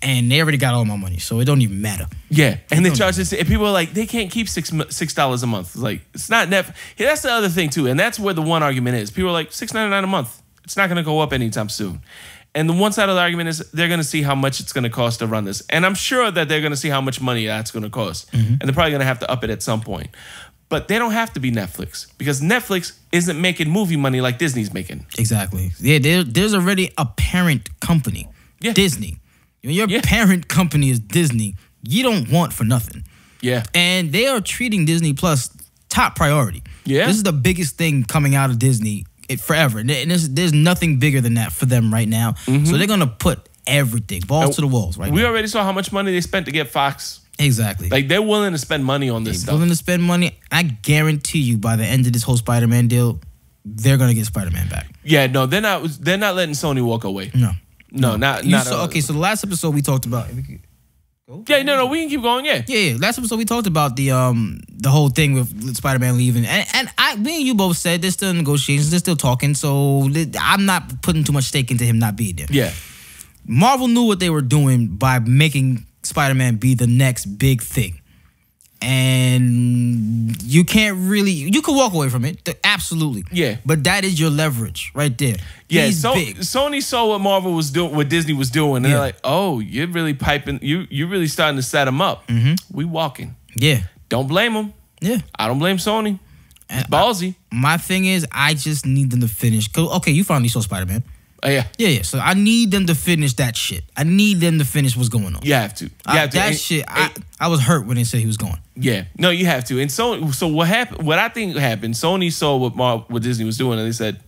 And they already got all my money, so it don't even matter. Yeah. And they charge this. And people are like, they can't keep $6 a month. Like, it's not Netflix. Yeah, that's the other thing, too. And that's where the one argument is. People are like, $6.99 a month. It's not going to go up anytime soon. And the one side of the argument is they're going to see how much it's going to cost to run this. And I'm sure that they're going to see how much money that's going to cost. And they're probably going to have to up it at some point. But they don't have to be Netflix because Netflix isn't making movie money like Disney's making. Exactly. Yeah, there's already a parent company, Disney. When your parent company is Disney, you don't want for nothing. Yeah. And they are treating Disney Plus top priority. Yeah. This is the biggest thing coming out of Disney forever. And there's nothing bigger than that for them right now. So they're going to put everything, balls to the walls right now. We already saw how much money they spent to get Fox. Exactly. Like, they're willing to spend money on this stuff. They're willing to spend money. I guarantee you by the end of this whole Spider-Man deal, they're going to get Spider-Man back. Yeah, no, they're not letting Sony walk away. No, not okay, so the last episode we talked about... Yeah, no, we can keep going. Yeah. Last episode we talked about the whole thing with Spider-Man leaving, and me and you both said there's still negotiations, they're still talking. So I'm not putting too much stake into him not being there. Yeah. Marvel knew what they were doing by making Spider-Man be the next big thing. And you can't really... You could walk away from it. Absolutely. Yeah. But that is your leverage right there. Yeah, Sony saw what Marvel was doing, what Disney was doing, and they're like, oh, you're really piping... You're really starting to set them up. We walking. Yeah. Don't blame them. Yeah. I don't blame Sony. It's ballsy. My thing is, I just need them to finish. Okay, you finally saw Spider-Man. Yeah. Yeah. So I need them to finish that shit. I need them to finish what's going on. You have to. That shit, I was hurt when they said he was gone. Yeah. No, you have to. And so what happened? What I think happened, Sony saw what Disney was doing, and they said,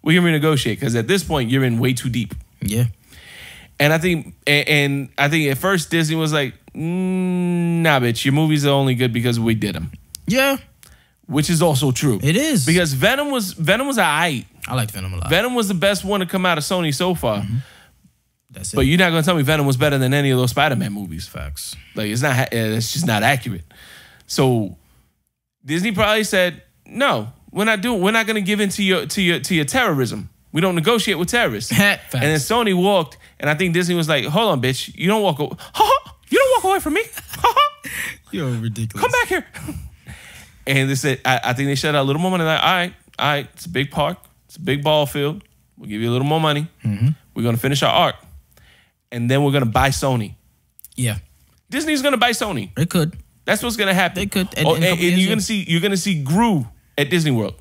we can renegotiate, because at this point, you're in way too deep. Yeah. And I think at first Disney was like, nah, bitch, your movies are only good because we did them. Yeah. Which is also true. It is. Because Venom was alright. I liked Venom a lot. Venom was the best one to come out of Sony so far. That's it. But you're not going to tell me Venom was better than any of those Spider-Man movies. Facts. Like, it's just not accurate. So Disney probably said, no, we're not going to give in to your terrorism. We don't negotiate with terrorists. And then Sony walked, and I think Disney was like, hold on, bitch. You don't walk away. You don't walk away from me. You're ridiculous. Come back here. And they said, I think they shut out a little more money. Like, all right, it's a big park. It's a big ball field. We'll give you a little more money. We're going to finish our arc. And then we're going to buy Sony. Yeah. Disney's going to buy Sony. They could. That's what's going to happen. They could. And you're going to see Gru at Disney World.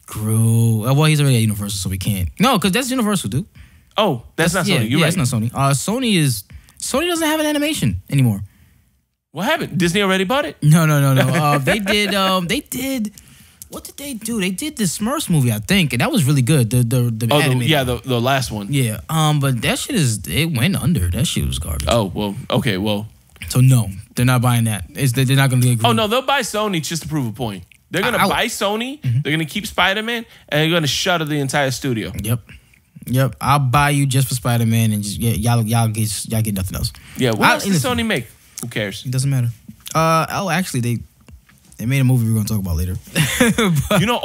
Gru. Well, he's already at Universal, so we can't. No, because that's Universal, dude. Oh, that's not Sony. You're right. That's not Sony. Sony doesn't have an animation anymore. What happened? Disney already bought it? No. They did. What did they do? They did the Smurfs movie, I think, and that was really good. The last one. Yeah. But that shit it went under. That shit was garbage. Oh well. Okay. Well. So no, they're not buying that. They're not going to do. Oh no, they'll buy Sony just to prove a point. They're going to buy Sony. They're going to keep Spider-Man, and they're going to shutter the entire studio. Yep. I'll buy you just for Spider-Man, and just y'all get nothing else. Yeah. What else does Sony make? Who cares? It doesn't matter. Actually, they made a movie we're going to talk about later. But, you know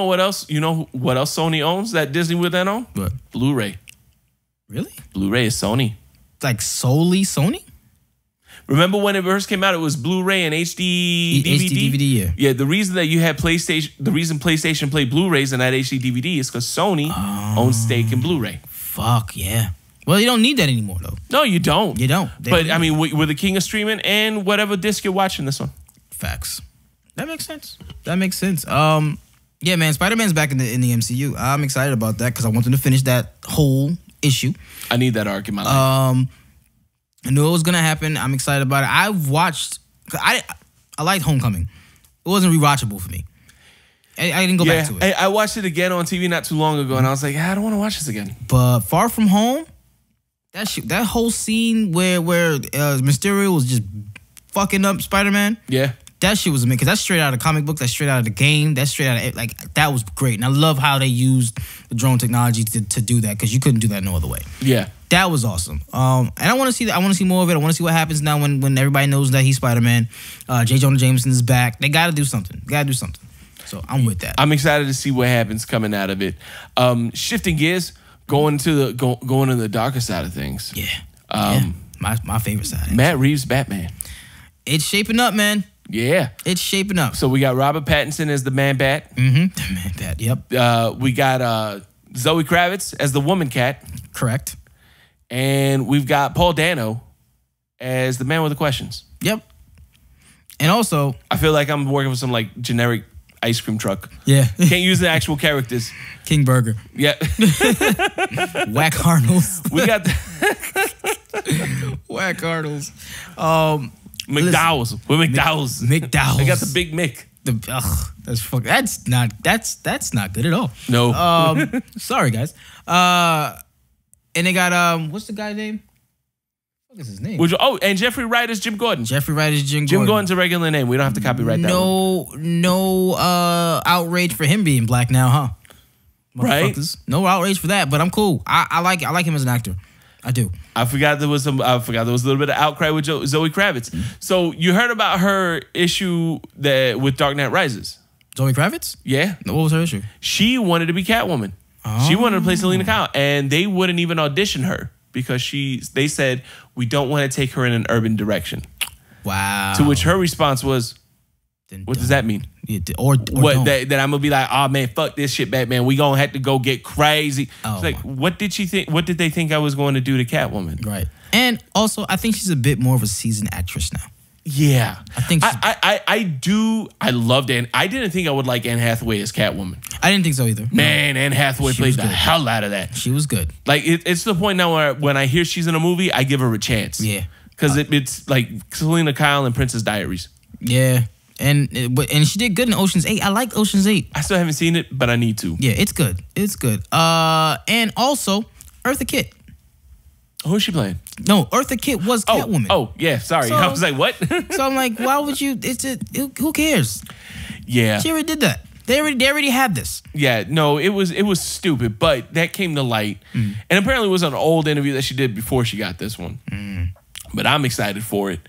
what else? You know what else Sony owns that Disney would then own? What? Blu-ray. Really? Blu-ray is Sony. Like solely Sony? Remember when it first came out, it was Blu-ray and HD DVD? HD DVD, yeah. Yeah, the reason that you had PlayStation played Blu-rays and had HD DVD is because Sony owns stake in Blu-ray. Fuck, yeah. Well, you don't need that anymore, though. No, you don't. You don't. But, I mean, we're the king of streaming and whatever disc you're watching this on. Facts. That makes sense. Yeah, man, Spider-Man's back in the MCU. I'm excited about that because I want them to finish that whole issue. I need that arc in my life. I knew it was going to happen. I'm excited about it. I've watched... I liked Homecoming. It wasn't rewatchable for me. I didn't go back to it. I watched it again on TV not too long ago, and I was like, I don't want to watch this again. But Far From Home, that whole scene where Mysterio was just fucking up Spider-Man. Yeah. That shit was amazing because that's straight out of the comic book. That's straight out of the game. That's straight out of that was great. And I love how they used the drone technology to do that because you couldn't do that no other way. Yeah, that was awesome. And I want to see that. I want to see more of it. I want to see what happens now when everybody knows that he's Spider-Man. J. Jonah Jameson is back. They got to do something. So I'm with that. I'm excited to see what happens coming out of it. Shifting gears, going to the darker side of things. Yeah. My favorite side. Matt Reeves' Batman. It's shaping up, man. Yeah. It's shaping up. So we got Robert Pattinson as the Man-Bat. The Man-Bat, yep. We got Zoe Kravitz as the Woman-Cat. Correct. And we've got Paul Dano as the Man with the Questions. Yep. And also... I feel like I'm working with some like generic ice cream truck. Yeah. Can't use the actual characters. King Burger. Yeah. Whack Arnold's. We got... Whack Arnold's. McDowell's. We're McDowell's. McDowell's. I got the Big Mick. That's not good at all. No. Sorry guys. And they got what's the guy's name? What is his name? And Jeffrey Wright is Jim Gordon. Jeffrey Wright is Jim Gordon. Jim Gordon's a regular name. We don't have to copyright that one. No outrage for him being black now, huh? Right? No outrage for that, but I'm cool. I like him as an actor. I do. I forgot there was a little bit of outcry with Zoe Kravitz. So you heard about her issue with Dark Knight Rises? Zoe Kravitz? Yeah. What was her issue? She wanted to be Catwoman. She wanted to play Selena Kyle, and they wouldn't even audition her. because they said we don't want to take her in an urban direction. Wow. To which her response was, what does that mean? Or what? That I'm gonna be like, oh man, fuck this shit, Batman. We gonna have to go get crazy. Oh, it's like, what did she think? What did they think I was going to do to Catwoman? Right. And also, I think she's a bit more of a seasoned actress now. Yeah, I think I do. I loved Anne. I didn't think I would like Anne Hathaway as Catwoman. I didn't think so either. Man, Anne Hathaway played the hell out of that. She was good. Like it's to the point now where when I hear she's in a movie, I give her a chance. Yeah, because it's like Selena Kyle and Princess Diaries. Yeah, and she did good in Ocean's 8. I like Ocean's 8. I still haven't seen it, but I need to. Yeah, it's good. It's good. And also Eartha Kitt. Who is she playing? No, Eartha Kitt was Catwoman. Oh, yeah, sorry. So, I was like, what? So I'm like, why would you? Who cares? Yeah. She already did that. They already had this. Yeah, no, it was stupid, but that came to light. And apparently it was an old interview that she did before she got this one. But I'm excited for it.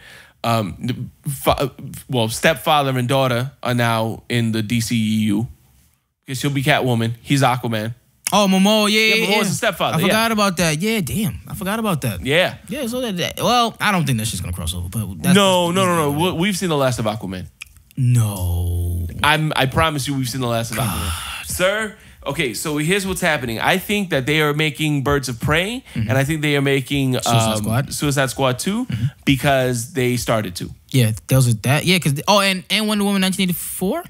Stepfather and daughter are now in the DCEU. Because she'll be Catwoman. He's Aquaman. Oh, Momoa, yeah. Momoa's the stepfather. I forgot about that. Yeah, damn. I forgot about that. Yeah. Yeah, so well, I don't think that shit's going to cross over. But No. We've seen the last of Aquaman. No. I promise you we've seen the last of Aquaman. Sir, okay, so here's what's happening. I think that they are making Birds of Prey, and I think they are making Suicide Squad 2 because they started to. Yeah, those are that. Yeah, because and Wonder Woman 1984?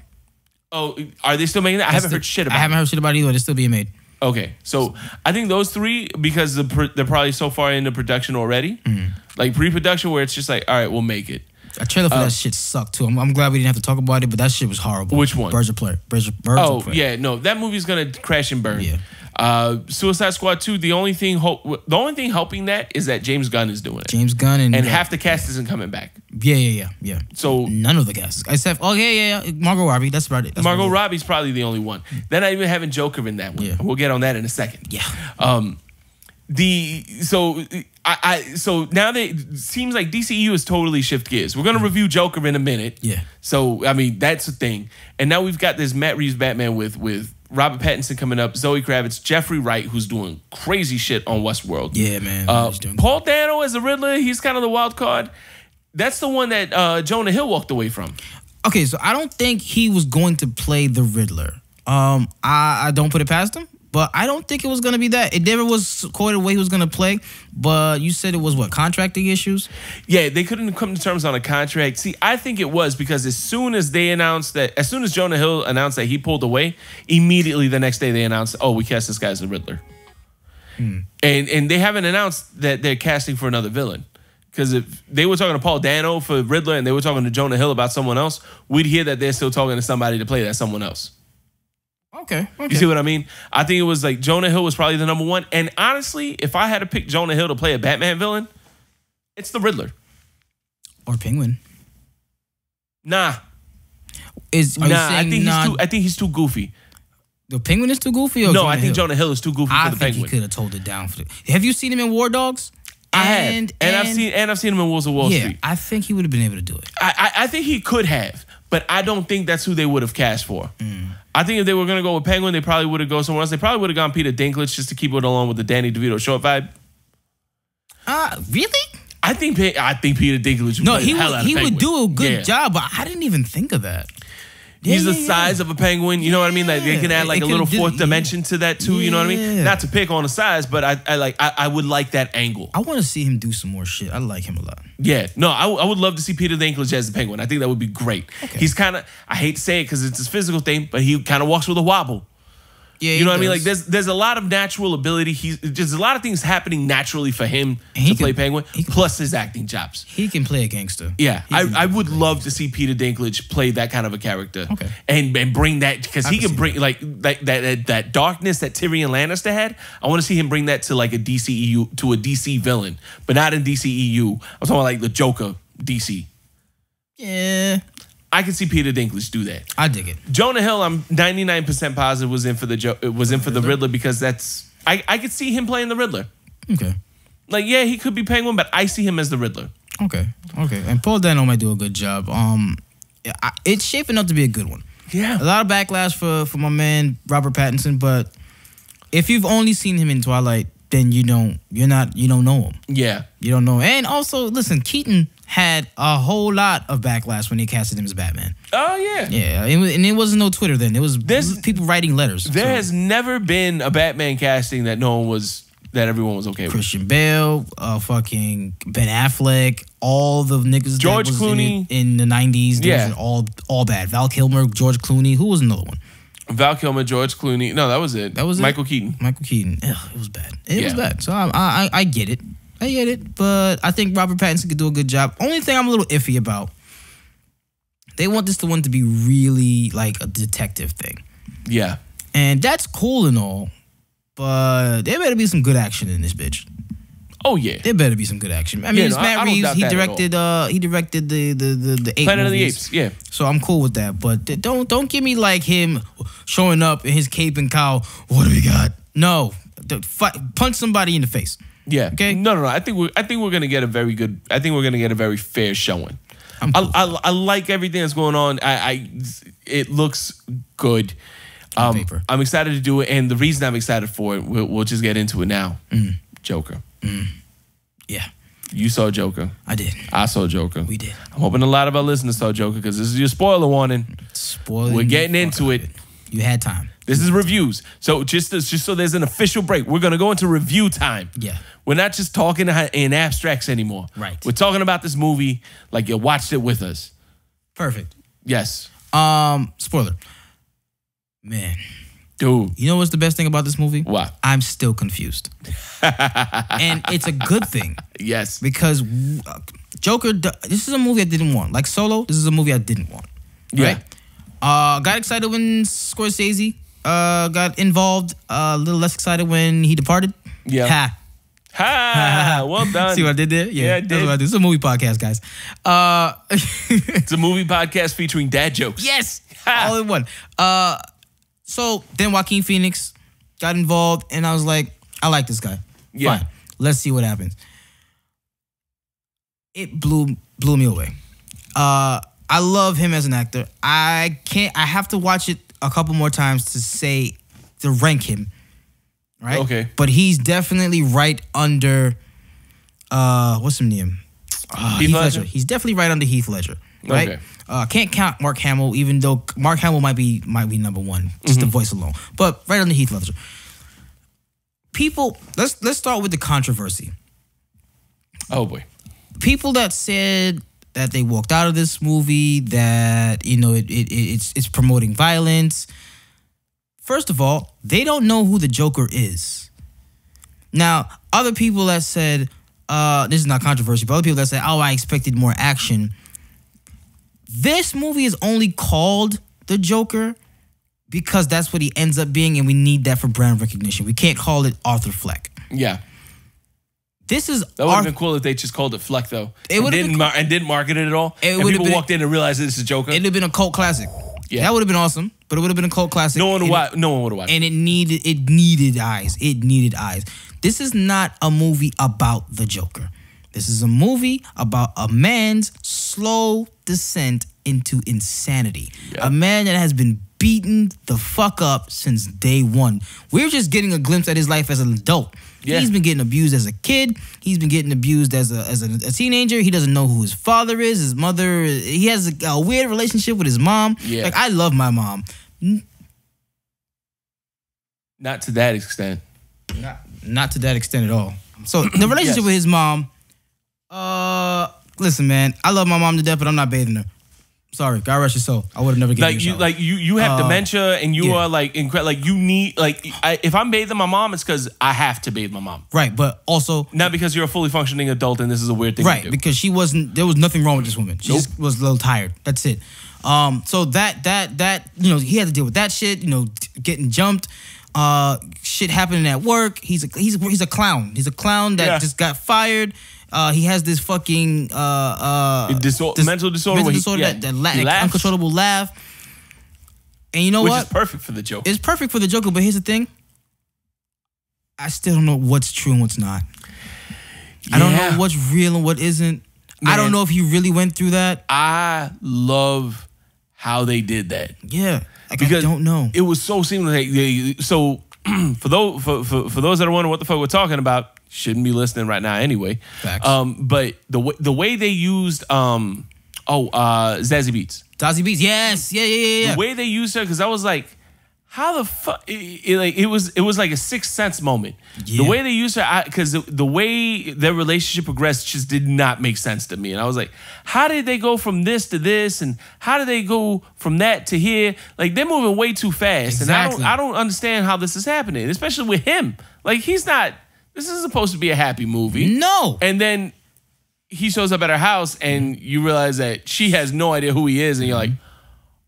Oh, are they still making that? I haven't heard shit about it. I haven't heard shit about it either. They're still being made. Okay, so I think those three, because they're probably so far into production already, like pre-production where it's just like, all right, we'll make it. A trailer for that shit sucked too. I'm glad we didn't have to talk about it, but that shit was horrible. Which one? Birds of Prey. Yeah, no, that movie's gonna crash and burn. Yeah. Suicide Squad 2, the only thing helping that is that James Gunn is doing it. James Gunn and half the cast isn't coming back. Yeah. So none of the cast except Margot Robbie. That's about it. Margot Robbie's probably the only one. They're not even having Joker in that one. Yeah. We'll get on that in a second. Yeah. So now seems like DCEU has totally shifted gears. We're gonna review Joker in a minute. Yeah. So I mean that's a thing. And now we've got this Matt Reeves Batman with Robert Pattinson coming up, Zoe Kravitz, Jeffrey Wright, who's doing crazy shit on Westworld. Yeah, man. Paul Dano as the Riddler, he's kind of the wild card. That's the one that Jonah Hill walked away from. Okay, so I don't think he was going to play the Riddler. I don't put it past him, but I don't think it was going to be that. It never was quoted what he was going to play, but you said it was what, contracting issues? Yeah, they couldn't come to terms on a contract. See, I think it was because as soon as Jonah Hill announced that he pulled away, immediately the next day they announced, oh, we cast this guy as the Riddler. And they haven't announced that they're casting for another villain. Because if they were talking to Paul Dano for Riddler and they were talking to Jonah Hill about someone else, we'd hear that they're still talking to somebody to play that someone else. Okay. You see what I mean? I think it was like Jonah Hill was probably the number one. And honestly, if I had to pick Jonah Hill to play a Batman villain, it's the Riddler. Or Penguin. Nah. I think he's too goofy. The Penguin is too goofy? Or no, Jonah I think Hill? Jonah Hill is too goofy for the Penguin. I think he could have toned it down. Have you seen him in War Dogs? I have. And I've seen him in Wolves of Wall Street. I think he would have been able to do it. I think he could have, but I don't think that's who they would have cast for. I think if they were going to go with Penguin, they probably would have gone somewhere else. They probably would have gone Peter Dinklage just to keep it along with the Danny DeVito short vibe. Really? I think Peter Dinklage would he would do a good job, but I didn't even think of that. He's the size of a penguin. You know what I mean? Like they can add like a little fourth dimension to that too. You know what I mean? Not to pick on the size, but I would like that angle. I want to see him do some more shit. I like him a lot. Yeah, no, I would love to see Peter Dinklage as the Penguin. I think that would be great. Okay. He's kind of, I hate to say it because it's his physical thing, but he kind of walks with a wobble. Yeah, you know what I mean? Like there's a lot of natural ability. There's a lot of things happening naturally for him to play Penguin, plus his acting chops. He can play a gangster. Yeah, I would love to see Peter Dinklage play that kind of a character. Okay, and bring that because he can bring that darkness that Tyrion Lannister had. I want to see him bring that to like a DCEU to a DC villain, but not in DCEU. I'm talking about like the Joker DC. Yeah. I can see Peter Dinklage do that. I dig it. Jonah Hill, I'm 99% positive was in for the Riddler because I could see him playing the Riddler. Okay. Like yeah, he could be Penguin, but I see him as the Riddler. Okay. And Paul Dano might do a good job. It's shaping up to be a good one. Yeah. A lot of backlash for my man Robert Pattinson, but if you've only seen him in Twilight, then you don't know him. Yeah. You don't know. And also, listen, Keaton had a whole lot of backlash when they casted him as Batman. Oh, yeah. Yeah, and it wasn't no Twitter then. It was people writing letters. There has never been a Batman casting that everyone was okay with. Christian Bale, fucking Ben Affleck, all the niggas George Clooney in the 90s. Those were all bad. Val Kilmer, George Clooney. Who was another one? Val Kilmer, George Clooney. No, that was it. Michael Keaton. Michael Keaton. Ugh, it was bad. It was bad. So I get it. I get it. But I think Robert Pattinson could do a good job. Only thing I'm a little iffy about, they want this one to be really like a detective thing. Yeah. And that's cool and all, but there better be some good action in this bitch. Oh yeah, there better be some good action. I mean, it's Matt Reeves. He directed the Planet of the Apes. Yeah, so I'm cool with that. But don't give me like him showing up in his cape and cowl. What do we got? No, punch somebody in the face. Yeah. Okay. No. I think we're gonna get a very good. I think we're gonna get a very fair showing. Cool. I like everything that's going on. It looks good. I'm excited to do it, and the reason I'm excited for it, we'll just get into it now. Joker. Yeah. You saw Joker. I did. I saw Joker. We did. I'm hoping a lot of our listeners saw Joker because this is your spoiler warning. We're getting into it. You had time. This is reviews. So just so there's an official break, we're going to go into review time. Yeah. We're not just talking in abstracts anymore. Right. We're talking about this movie like you watched it with us. Perfect. Yes. Spoiler. Man. Dude. You know what's the best thing about this movie? What? I'm still confused. And it's a good thing. Yes. Because Joker, this is a movie I didn't want. Like Solo, this is a movie I didn't want. Right? Yeah. Got excited when Scorsese got involved. A little less excited when he departed. Yeah. Ha! Well done. See what I did there? Yeah, I did. That's what I did. It's a movie podcast, guys. It's a movie podcast featuring dad jokes. Yes. All in one. So then Joaquin Phoenix got involved, and I was like, I like this guy. Yeah. Fine. Let's see what happens. It blew me away. I love him as an actor. I have to watch it a couple more times to rank him. Right? Okay. But he's definitely right under what's his name? Heath Ledger. He's definitely right under Heath Ledger. Right? Okay. Can't count Mark Hamill, even though Mark Hamill might be number one, just the voice alone. But right under Heath Ledger. People, let's start with the controversy. Oh boy. People that said that they walked out of this movie, that it's promoting violence. First of all, they don't know who the Joker is. Now, other people that said this is not controversy, but other people that said, "Oh, I expected more action." This movie is only called The Joker because that's what he ends up being, and we need that for brand recognition. We can't call it Arthur Fleck. Yeah. That would have been cool if they just called it Fleck, though. And didn't market it at all. And people walked in and realized this is Joker. It would have been a cult classic. Yeah. That would have been awesome, but it would have been a cult classic. No one would have watched it. And it needed eyes. It needed eyes. This is not a movie about the Joker. This is a movie about a man's slow descent into insanity. Yep. A man that has been beaten the fuck up since day one. We're just getting a glimpse at his life as an adult. Yeah. He's been getting abused as a kid. He's been getting abused as a teenager. He doesn't know who his father is, his mother. He has a weird relationship with his mom. Yeah. Like, I love my mom. Not to that extent. Not to that extent at all. So the relationship with his mom, listen, man, I love my mom to death, but I'm not bathing her. Sorry, God rest your soul. I would have never given you a shower. You have dementia, and you are you need if I'm bathing my mom, it's because I have to bathe my mom. Right, but also not because you're a fully functioning adult and this is a weird thing. Right, to do. because there was nothing wrong with this woman. She just was a little tired. That's it. So that he had to deal with that shit. Getting jumped. Shit happening at work. He's a clown. He's a clown that just got fired. He has this fucking mental disorder, that uncontrollable laugh. And you know Which what? is perfect for the Joker. It's perfect for the Joker, but here's the thing. I still don't know what's true and what's not. I don't know what's real and what isn't. Man, I don't know if he really went through that. I love how they did that. Yeah. Because I don't know. It was so seamless. So for those that are wondering what the fuck we're talking about, shouldn't be listening right now anyway. Facts. But the way they used Zazie Beetz. Zazie Beetz, yes, yeah. The way they used her, because I was like, how the fuck? It was like a Sixth Sense moment. Yeah. The way they used her, because the way their relationship progressed just did not make sense to me. And I was like, how did they go from this to this? And how did they go from that to here? Like, they're moving way too fast. Exactly. And I don't understand how this is happening, especially with him. Like, he's not, this is supposed to be a happy movie. No. And then he shows up at her house and you realize that she has no idea who he is. And you're like,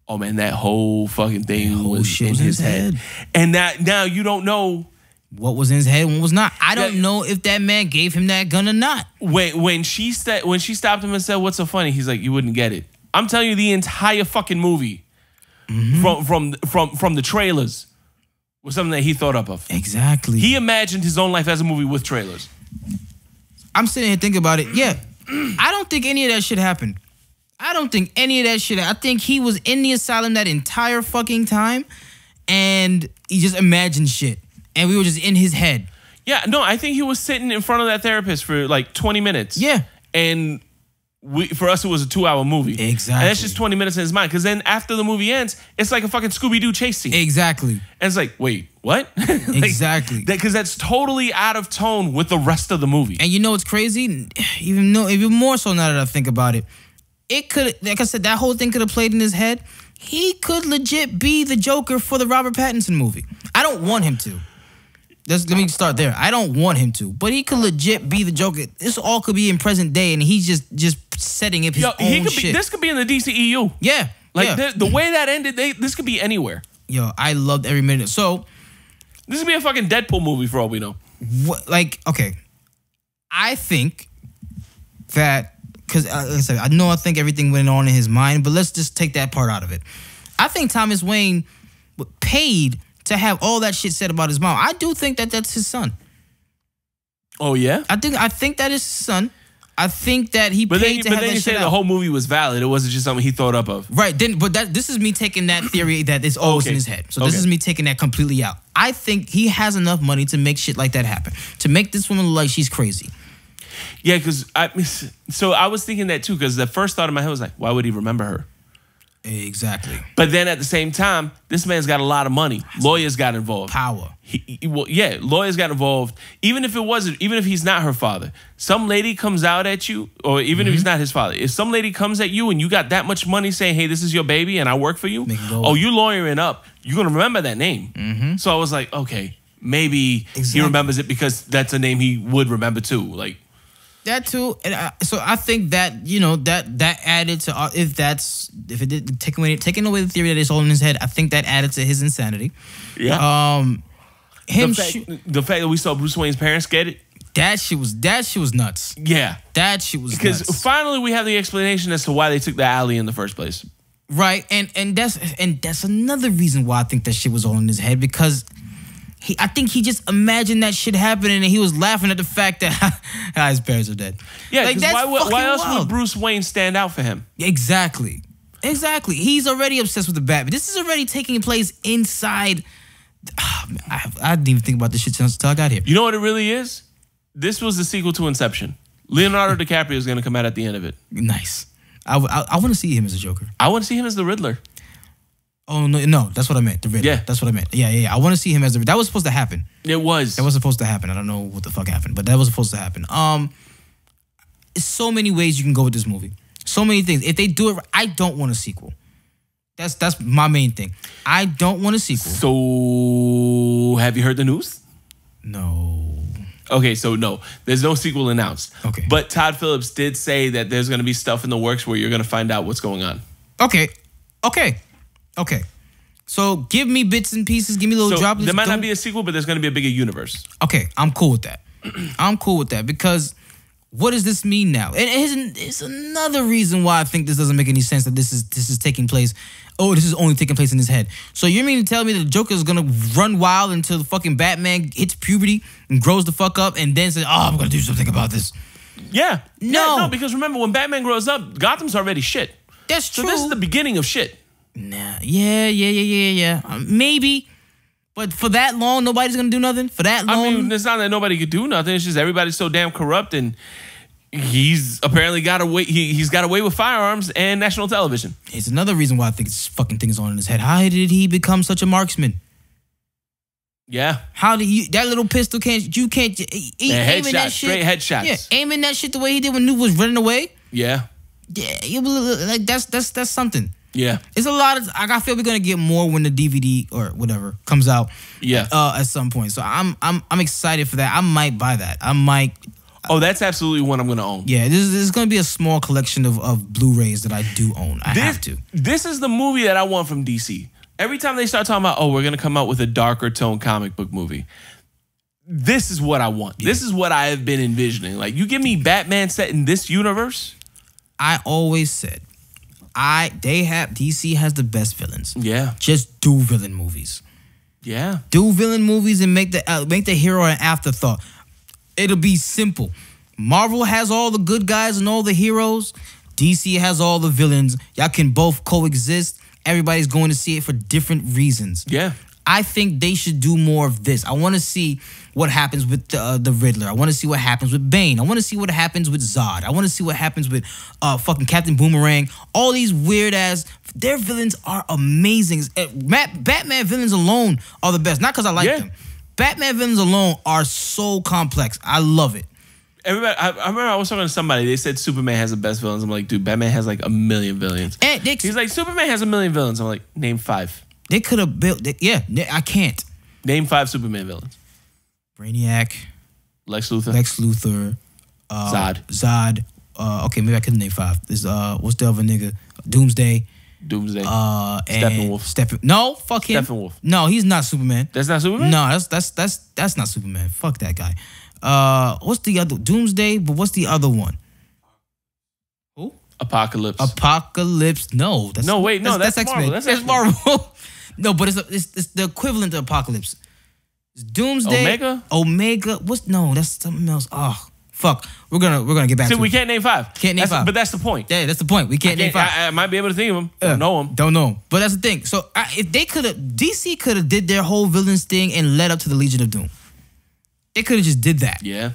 oh man, that whole fucking thing was in his head. And now you don't know what was in his head and what was not. I don't know if that man gave him that gun or not. When she stopped him and said, "What's so funny?" He's like, "You wouldn't get it." I'm telling you, the entire fucking movie from the trailers was something that he thought up of. Exactly. He imagined his own life as a movie with trailers. I'm sitting here thinking about it. Yeah, I don't think any of that shit happened. I don't think any of that shit. I think he was in the asylum that entire fucking time, and he just imagined shit, and we were just in his head. Yeah, no, I think he was sitting in front of that therapist for like 20 minutes. Yeah, and for us, it was a 2-hour movie. Exactly, and that's just 20 minutes in his mind. Because then after the movie ends, it's like a fucking Scooby-Doo chase scene. Exactly, and it's like, wait, what? Like, exactly, because that's totally out of tone with the rest of the movie. And you know what's crazy? Even more so now that I think about it. It could, like I said, that whole thing could have played in his head. He could legit be the Joker for the Robert Pattinson movie. I don't want him to. Let me start there. I don't want him to, but he could legit be the Joker. This all could be in present day, and he's just setting up his own shit. This could be in the DCEU. Yeah, like the way that ended. This could be anywhere. Yo, I loved every minute. So this could be a fucking Deadpool movie for all we know. Like, okay, I think that. Because, like I said, I think everything went on in his mind, but let's just take that part out of it. I think Thomas Wayne paid to have all that shit said about his mom. I do think that that's his son. Oh, yeah? I think that is his son. I think that he paid to have that shit out. But then you say the whole movie was valid. It wasn't just something he thought up of. Right. This is me taking that theory that it's always in his head. So this is me taking that completely out. I think he has enough money to make shit like that happen. To make this woman look like she's crazy. Yeah, because I was thinking that too, because the first thought in my head was like, why would he remember her? Exactly. But then at the same time, this man's got a lot of money. Lawyers got involved. Power. Lawyers got involved. Even if he's not her father, some lady comes out at you, or even if he's not his father, if some lady comes at you and you got that much money saying, hey, this is your baby and I work for you, you lawyering up, you're going to remember that name. So I was like, okay, maybe he remembers it because that's a name he would remember too. Like, that too, and so I think that that added to if it did taking away the theory that it's all in his head, I think that added to his insanity. Yeah. The fact that we saw Bruce Wayne's parents get it. That shit was nuts. Yeah. That shit was nuts. Because finally we have the explanation as to why they took the alley in the first place. Right, and that's another reason why I think that shit was all in his head, because I think he just imagined that shit happening and he was laughing at the fact that his parents are dead. Yeah, like, why else would Bruce Wayne stand out for him? Exactly. He's already obsessed with the Batman. This is already taking place inside. I didn't even think about this shit until I got here. You know what it really is? This was the sequel to Inception. Leonardo DiCaprio is going to come out at the end of it. Nice. I want to see him as a Joker. I want to see him as the Riddler. Oh, no, that's what I meant. The Riddler. Yeah. That's what I meant. Yeah. I want to see him as the Riddler. That was supposed to happen. It was. That was supposed to happen. I don't know what the fuck happened, but that was supposed to happen. So many ways you can go with this movie. So many things. If they do it, I don't want a sequel. That's my main thing. I don't want a sequel. So, have you heard the news? No. Okay, so no. There's no sequel announced. Okay. But Todd Phillips did say that there's going to be stuff in the works where you're going to find out what's going on. Okay. So give me bits and pieces. Give me little droplets. There might not be a sequel, but there's going to be a bigger universe. Okay, I'm cool with that. I'm cool with that because what does this mean now? And it's another reason why I think this doesn't make any sense that this is taking place. Oh, this is only taking place in his head. So you mean to tell me that the Joker is going to run wild until the fucking Batman hits puberty and grows the fuck up and then say, oh, I'm going to do something about this? Yeah. No. No, because remember, when Batman grows up, Gotham's already shit. That's true. So this is the beginning of shit. Nah. Yeah. Maybe. But for that long, nobody's gonna do nothing? For that long? I mean, it's not that nobody could do nothing. It's just everybody's so damn corrupt, and he's apparently got away. He's got away with firearms and national television. It's another reason why I think this fucking thing is on in his head. How did he become such a marksman? Yeah. How did you? That little pistol can't headshots, that shit, straight headshots. Yeah, aiming that shit the way he did when Nuke was running away. Yeah. Yeah, like that's something. Yeah. It's a lot of. I feel we're gonna get more when the DVD or whatever comes out. Yeah. At some point, so I'm excited for that. I might buy that. I might. Oh, that's absolutely one I'm gonna own. Yeah, this is gonna be a small collection of Blu-rays that I do own. I have to. This is the movie that I want from DC. Every time they start talking about, oh, we're gonna come out with a darker tone comic book movie. This is what I want. Yeah. This is what I have been envisioning. Like, you give me Batman set in this universe. I always said, DC has the best villains. Yeah. Just do villain movies. Yeah. Do villain movies and make the hero an afterthought. It'll be simple. Marvel has all the good guys and all the heroes. DC has all the villains. Y'all can both coexist. Everybody's going to see it for different reasons. Yeah. I think they should do more of this. I want to see what happens with the Riddler. I want to see what happens with Bane. I want to see what happens with Zod. I want to see what happens with fucking Captain Boomerang. All these weird ass, their villains are amazing. Batman villains alone are the best. Not because I like them. Batman villains alone are so complex. I love it. Everybody, I remember I was talking to somebody. They said Superman has the best villains. I'm like, dude, Batman has like 1 million villains. He's like, Superman has 1 million villains. I'm like, name 5. They could have built. I can't. Name 5 Superman villains. Brainiac. Lex Luthor. Zod. Okay, maybe I could name 5. There's what's the other nigga? Doomsday. Steppenwolf. No, fuck him. Steppenwolf. No, he's not Superman. That's not Superman? No, that's not Superman. Fuck that guy. What's the other? Doomsday, but what's the other one? Who? Apocalypse. No, that's X-Men. That's Marvel. No, but it's the equivalent to Apocalypse. It's Doomsday. Omega. That's something else. Oh, fuck. We're gonna get back to it. We can't name 5. Can't name 5. But that's the point. Yeah, that's the point. We can't name 5. I might be able to think of them. Don't know them. Don't know them. But that's the thing. So if they could have, DC could have did their whole villains thing and led up to the Legion of Doom. They could have just did that. Yeah.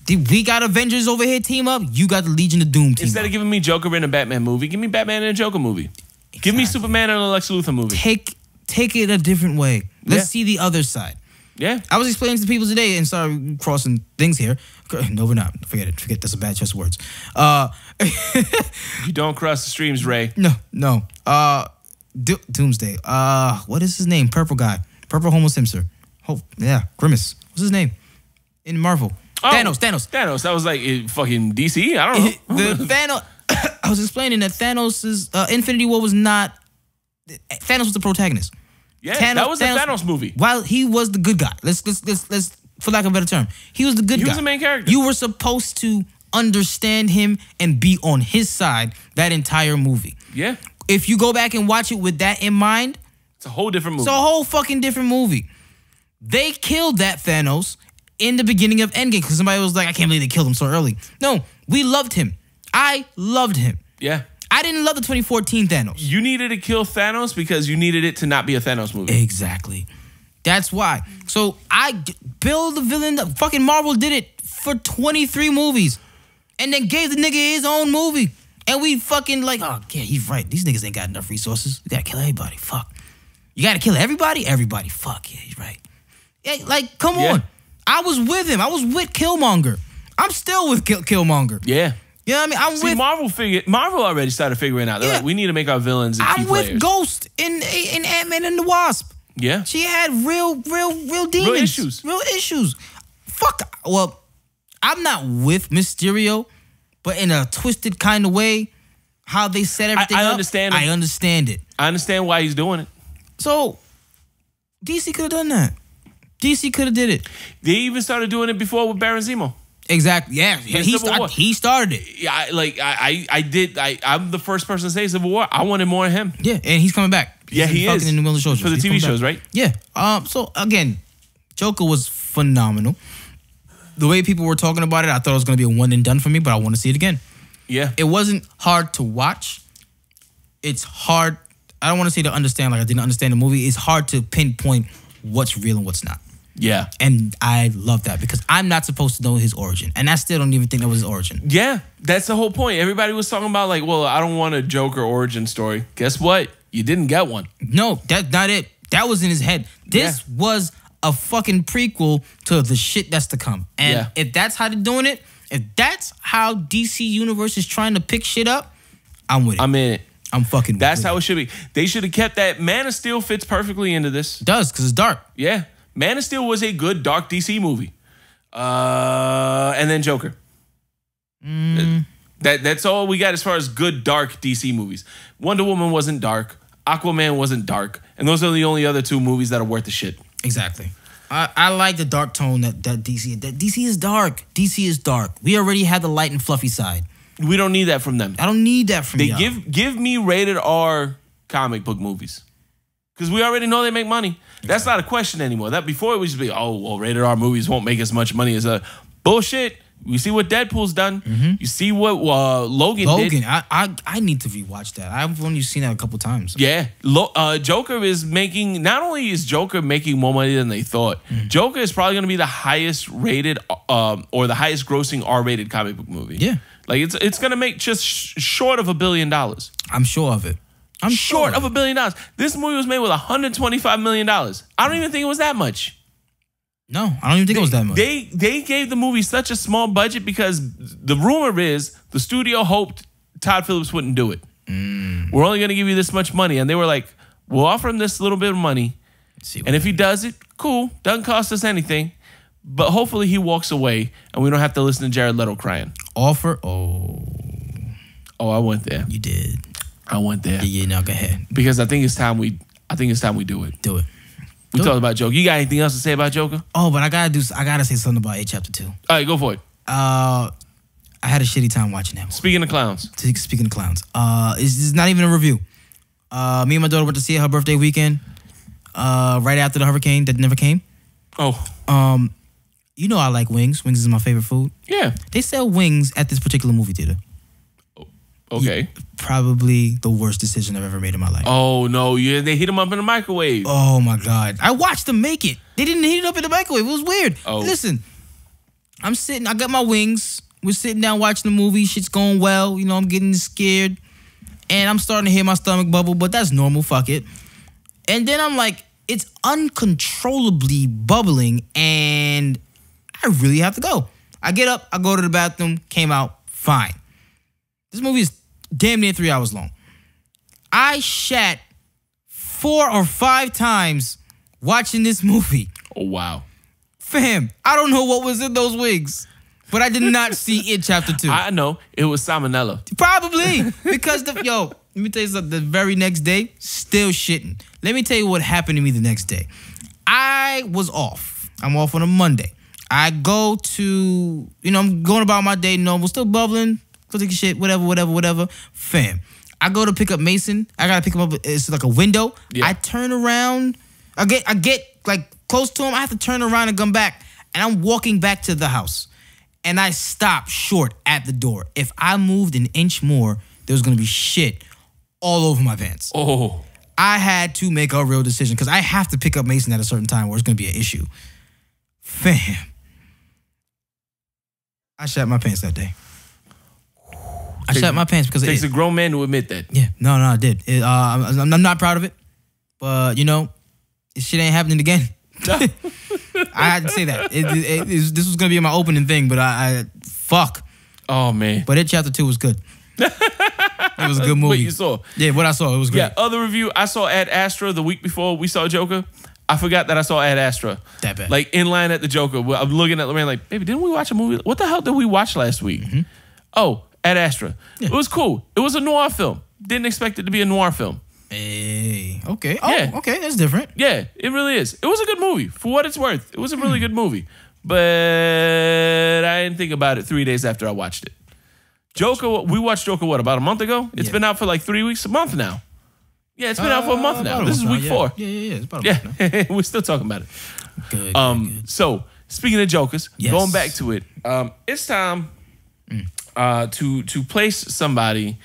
We got Avengers over here team up. You got the Legion of Doom team Instead of giving me Joker in a Batman movie, give me Batman in a Joker movie. Exactly. Give me Superman in a Lex Luthor movie. Take it a different way. Let's see the other side. Yeah. I was explaining to people today, and sorry, crossing things here. No, we're not. Forget it. That's a bad choice of words. You don't cross the streams, Ray. No. Doomsday. What is his name? Purple guy. Purple Homo Simpson. Grimace. What's his name? In Marvel. Oh, Thanos. That was like fucking DC. I don't know. The Thanos. I was explaining that Thanos' Infinity War was not. Thanos was the protagonist. Yeah, that was a Thanos movie. While he was the good guy. Let's for lack of a better term, he was the good guy. He was the main character. You were supposed to understand him and be on his side that entire movie. Yeah. If you go back and watch it with that in mind, it's a whole different movie. It's a whole fucking different movie. They killed that Thanos in the beginning of Endgame because somebody was like, I can't believe they killed him so early. No, we loved him. I loved him. Yeah. I didn't love the 2014 Thanos. You needed to kill Thanos because you needed it to not be a Thanos movie. Exactly. That's why. So I build the villain. Fucking Marvel did it for 23 movies and then gave the nigga his own movie. And we fucking like, oh, yeah, he's right. These niggas ain't got enough resources. We gotta kill everybody. Fuck. You gotta kill everybody? Everybody. Fuck, yeah, he's right. Yeah, like, come on. I was with him. I was with Killmonger. I'm still with Killmonger. Yeah. You know what I mean? Marvel already started figuring out. They're like, we need to make our villains and key players. I'm with Ghost in Ant-Man and the Wasp. Yeah. She had real demons. Real issues. Fuck. Well, I'm not with Mysterio, but in a twisted kind of way, how they set everything up. I understand it. I understand why he's doing it. So, DC could have done that. DC could have did it. They even started doing it before with Baron Zemo. Exactly. Yeah. He started it. Yeah. I'm the first person to say Civil War. I wanted more of him. Yeah, and he's coming back. He is in the Winter Soldier for the TV shows, right? Yeah. So again, Joker was phenomenal. The way people were talking about it, I thought it was going to be a one and done for me, but I want to see it again. Yeah. It wasn't hard to watch. It's hard. I don't want to say to understand, like I didn't understand the movie. It's hard to pinpoint what's real and what's not. Yeah. And I love that because I'm not supposed to know his origin. And I still don't even think that was his origin. Yeah, that's the whole point. Everybody was talking about like, well, I don't want a Joker origin story. Guess what? You didn't get one. No, that's not it. That was in his head. This was a fucking prequel to the shit that's to come. And if that's how they're doing it, if that's how DC Universe is trying to pick shit up, I'm with it. I'm in it. I'm fucking That's how it should be. They should have kept that. Man of Steel fits perfectly into this. It does, because it's dark. Yeah. Man of Steel was a good dark DC movie. And then Joker. That's all we got as far as good dark DC movies. Wonder Woman wasn't dark. Aquaman wasn't dark. And those are the only other two movies that are worth the shit. Exactly. I like the dark tone that DC is dark. DC is dark. We already had the light and fluffy side. We don't need that from them. I don't need that from y'all. Give me rated R comic book movies. Because we already know they make money. That's not a question anymore. That before it was just be, oh, well, rated R movies won't make as much money as bullshit. You see what Deadpool's done. You see what Logan did. I need to rewatch that. I've only seen that a couple times. Yeah. Joker is making, not only is Joker making more money than they thought, Joker is probably going to be the highest rated or the highest grossing R-rated comic book movie. Yeah. Like it's going to make just short of $1 billion. I'm sure of it. I'm short of $1 billion. This movie was made with $125 million. I don't even think it was that much. No, I don't even think it was that much. They gave the movie such a small budget because the rumor is the studio hoped Todd Phillips wouldn't do it. We're only going to give you this much money. And they were like, we'll offer him this little bit of money. And if he does it, cool. Doesn't cost us anything. But hopefully he walks away and we don't have to listen to Jared Leto crying. Offer? Oh, I went there. You did. I went there. Yeah, no, go ahead. Because I think it's time we do it. Do it. We talked about Joker. You got anything else to say about Joker? Oh, but I gotta say something about Chapter 2. All right, go for it. I had a shitty time watching that movie. Speaking of clowns. It's not even a review. Me and my daughter went to see it her birthday weekend. Right after the hurricane that never came. Oh. You know I like wings. Wings is my favorite food. Yeah. They sell wings at this particular movie theater. Okay. Probably the worst decision I've ever made in my life. Oh, no. Yeah, they heat them up in the microwave. Oh, my God. I watched them make it. They didn't heat it up in the microwave. It was weird. Oh. Listen, I got my wings. We're sitting down watching the movie. Shit's going well. You know, I'm getting scared. And I'm starting to hear my stomach bubble, but that's normal. Fuck it. And then I'm like, it's uncontrollably bubbling, and I really have to go. I get up. I go to the bathroom. Came out fine. This movie is damn near 3 hours long. I shat 4 or 5 times watching this movie. Oh, wow. Fam, I don't know what was in those wigs, but I did not see it Chapter 2. I know. It was salmonella. Probably. Because, let me tell you something. The very next day, still shitting. Let me tell you what happened to me the next day. I was off. I'm off on a Monday. I go to, I'm going about my day normal, still bubbling. Go take a shit, whatever. Fam, I go to pick up Mason. I gotta pick him up. It's like a window. Yeah. I turn around. I get like close to him. I have to turn around and come back. And I'm walking back to the house. And I stop short at the door. If I moved an inch more, there was gonna be shit all over my pants. Oh. I had to make a real decision because I have to pick up Mason at a certain time or it's gonna be an issue. Fam, I shat my pants that day. I shat my pants because it takes a grown man to admit that. Yeah, no, I did. I'm not proud of it, but this shit ain't happening again. I had to say that. This was gonna be my opening thing, but I fuck. Oh man! But Chapter 2 was good. It was a good movie. What you saw? Yeah, what I saw, it was great. Yeah, other review. I saw Ad Astra the week before we saw Joker. I forgot that I saw Ad Astra. That bad. Like in line at the Joker. I'm looking at Lorraine like, baby, didn't we watch a movie? What the hell did we watch last week? Oh. Ad Astra. Yeah. It was cool. It was a noir film. Didn't expect it to be a noir film. Hey, okay. Oh, yeah. Okay, that's different. Yeah, it really is. It was a good movie. For what it's worth, it was a really good movie. But I didn't think about it 3 days after I watched it. Joker, we watched Joker, about a month ago? It's been out for like 3 weeks, a month now. Yeah, it's been out for a month now. This is week 4. Yeah. It's about a month now. We're still talking about it. Good. So, speaking of Jokers, going back to it, it's time... to place somebody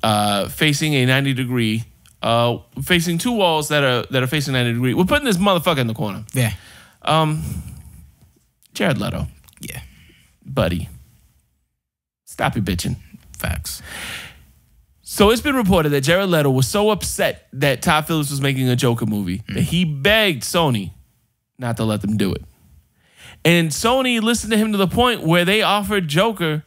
facing a 90-degree facing two walls that are facing 90 degrees. We're putting this motherfucker in the corner. Yeah. Jared Leto. Yeah. Buddy. Stop your bitching. Facts. So it's been reported that Jared Leto was so upset that Todd Phillips was making a Joker movie that he begged Sony not to let them do it. And Sony listened to him to the point where they offered Todd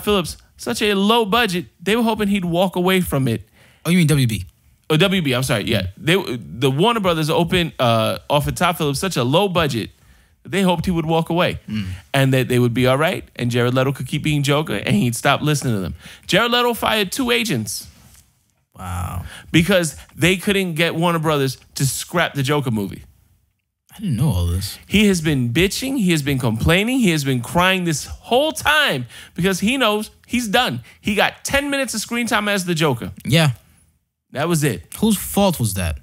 Phillips such a low budget, they were hoping he'd walk away from it. Oh, you mean WB? Oh, WB, I'm sorry, yeah. The Warner Brothers offered Todd Phillips such a low budget that they hoped he would walk away and that they would be all right and Jared Leto could keep being Joker and he'd stop listening to them. Jared Leto fired 2 agents. Wow. Because they couldn't get Warner Brothers to scrap the Joker movie. I didn't know all this. He has been bitching. He has been complaining. He has been crying this whole time because he knows he's done. He got 10 minutes of screen time as the Joker. Yeah. That was it. Whose fault was that?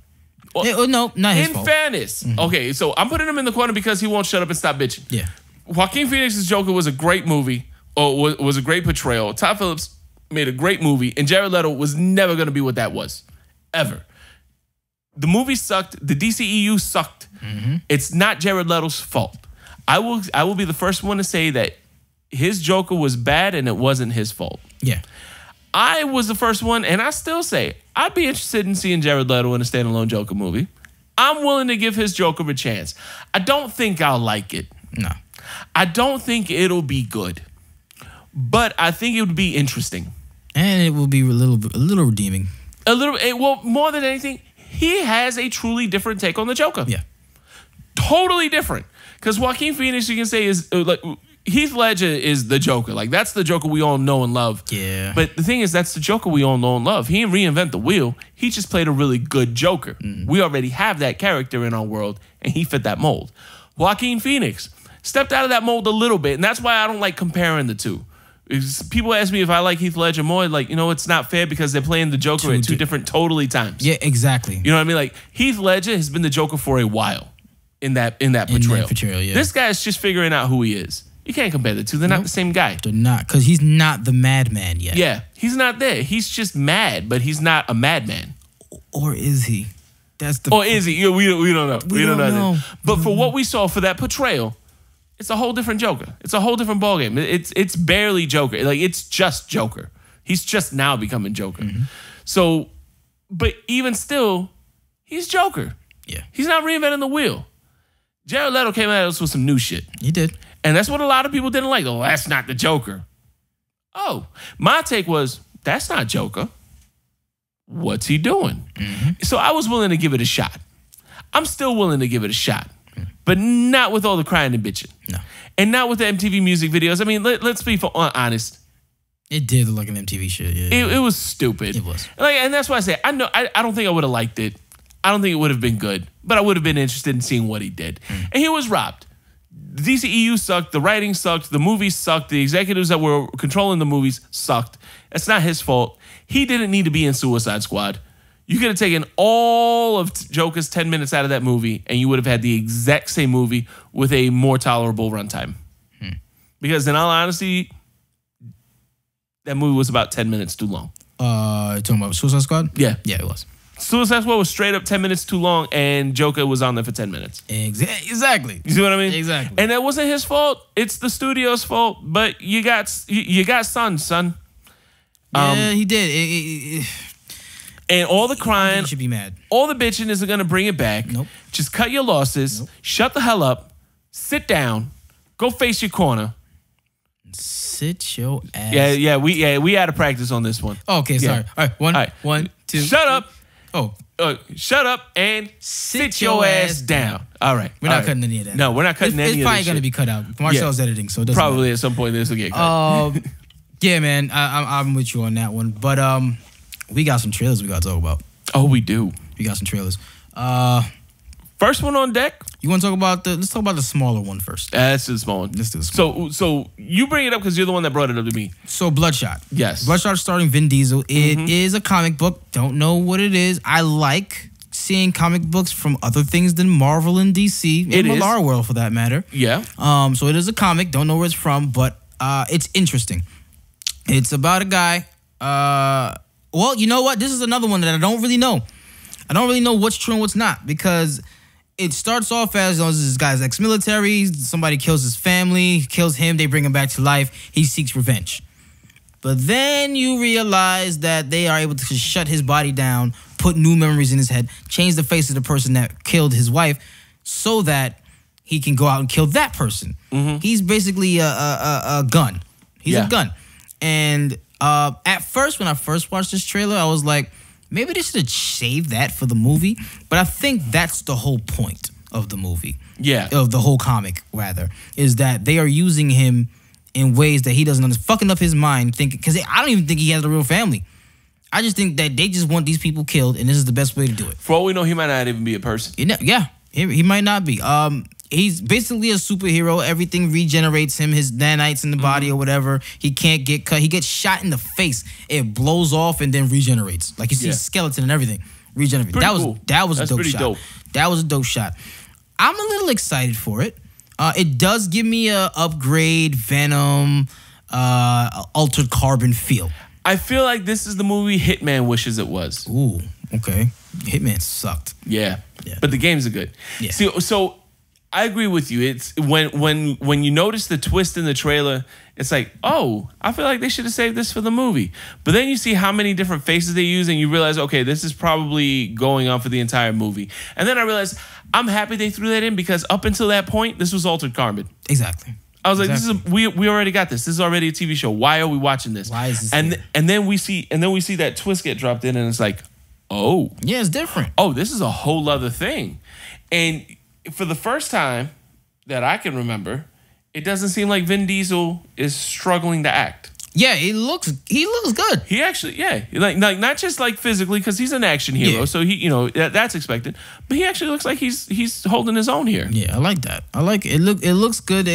Well, no, not his In fault. fairness, okay, so I'm putting him in the corner because he won't shut up and stop bitching. Yeah. Joaquin Phoenix's Joker was a great movie, or was a great portrayal. Todd Phillips made a great movie, and Jared Leto was never going to be what that was, ever. The movie sucked. The DCEU sucked. It's not Jared Leto's fault. I will be the first one to say that his Joker was bad and it wasn't his fault. Yeah. I was the first one, and I still say I'd be interested in seeing Jared Leto in a standalone Joker movie. I'm willing to give his Joker a chance. I don't think I'll like it. No. I don't think it'll be good. But I think it would be interesting. And it will be a little redeeming. Well, more than anything, he has a truly different take on the Joker. Yeah. Totally different. Because Joaquin Phoenix, you can say, is like Heath Ledger is the Joker. Like, that's the Joker we all know and love. Yeah. But the thing is, that's the Joker we all know and love. He didn't reinvent the wheel. He just played a really good Joker. We already have that character in our world, and he fit that mold. Joaquin Phoenix stepped out of that mold a little bit, and that's why I don't like comparing the two. People ask me if I like Heath Ledger more. Like, it's not fair because they're playing the Joker at two different totally times. Yeah, exactly. You know what I mean? Like, Heath Ledger has been the Joker for a while in that portrayal. Yeah. This guy is just figuring out who he is. You can't compare the two. They're not the same guy. They're not, because he's not the madman yet. Yeah, he's not there. He's just mad, but he's not a madman. Or is he? Or is he? We don't know. We don't know. But for what we saw for that portrayal, it's a whole different Joker. It's a whole different ballgame. It's barely Joker. Like, it's just Joker. He's just now becoming Joker. So, but even still, he's Joker. Yeah. He's not reinventing the wheel. Jared Leto came at us with some new shit. He did. And that's what a lot of people didn't like. Oh, that's not the Joker. Oh, my take was, that's not Joker. What's he doing? So I was willing to give it a shot. I'm still willing to give it a shot. But not with all the crying and bitching. No. And not with the MTV music videos. I mean, let's be honest. It did look like an MTV shit. Yeah. It was stupid. It was. And that's why I say, I don't think I would have liked it. I don't think it would have been good. But I would have been interested in seeing what he did. And he was robbed. The DCEU sucked. The writing sucked. The movies sucked. The executives that were controlling the movies sucked. It's not his fault. He didn't need to be in Suicide Squad. You could have taken all of Joker's 10 minutes out of that movie and you would have had the exact same movie with a more tolerable runtime. Because in all honesty, that movie was about 10 minutes too long. Talking about Suicide Squad? Yeah. Yeah, it was. Suicide Squad was straight up 10 minutes too long and Joker was on there for 10 minutes. Exactly. You see what I mean? Exactly. And that wasn't his fault. It's the studio's fault. But you got son. Yeah, he did. And all the crying, you should be mad. All the bitching isn't going to bring it back. Nope. Just cut your losses. Nope. Shut the hell up. Sit down. Go face your corner. Sit your ass. Yeah. We had to practice on this one. Oh, okay, sorry. Yeah. All right, one, two. Shut up. Oh. Shut up and sit your ass down. All right. We're not cutting any of that. No, we're not cutting any of that. It's probably going to be cut out. Marcel's editing, so it doesn't probably matter. At some point this will get cut. Yeah, man. I'm with you on that one. But we got some trailers we got to talk about. Oh, we do. We got some trailers. First one on deck. You want to talk about let's talk about the smaller one first. That's the small one. Let's do the small one. So you bring it up because you're the one that brought it up to me. So Bloodshot. Yes. Bloodshot starring Vin Diesel. It is a comic book. Don't know what it is. I like seeing comic books from other things than Marvel and DC. And Millar World for that matter. Yeah. So it is a comic. Don't know where it's from, but it's interesting. It's about a guy Well, you know what? This is another one that I don't really know. I don't really know what's true and what's not, because it starts off as this guy's ex-military. Somebody kills his family, kills him. They bring him back to life. He seeks revenge. But then you realize that they are able to shut his body down, put new memories in his head, change the face of the person that killed his wife so that he can go out and kill that person. He's basically a gun. He's a gun. And at first, when I first watched this trailer, I was like, maybe they should have saved that for the movie. But I think that's the whole point of the movie. Yeah. Of the whole comic, rather, is that they are using him in ways that he doesn't understand, fucking up his mind, thinking, because I don't even think he has a real family. I just think that they just want these people killed, and this is the best way to do it. For all we know, he might not even be a person. Yeah, he might not be. He's basically a superhero. Everything regenerates him, his nanites in the body or whatever. He can't get cut. He gets shot in the face. It blows off and then regenerates. Like you see skeleton and everything. Regenerate. That was a dope shot. Dope. That was a dope shot. I'm a little excited for it. It does give me a upgrade Venom, Altered Carbon feel. I feel like this is the movie Hitman wishes it was. Ooh, okay. Hitman sucked. Yeah. But the games are good. Yeah. See, so I agree with you. It's when you notice the twist in the trailer, it's like, oh, I feel like they should have saved this for the movie. But then you see how many different faces they use, and you realize, okay, this is probably going on for the entire movie. And then I realized I'm happy they threw that in, because up until that point, this was Altered Carbon. Exactly. I was like, this is we already got this. This is already a TV show. Why are we watching this? Why is this? And then we see that twist get dropped in, and it's like, oh, yeah, it's different. Oh, this is a whole other thing. And for the first time that I can remember, it doesn't seem like Vin Diesel is struggling to act. Yeah, he looks good. He actually, like not just like physically, because he's an action hero, so he, that's expected. But he actually looks like he's holding his own here. Yeah, I like that. I like it. It looks good.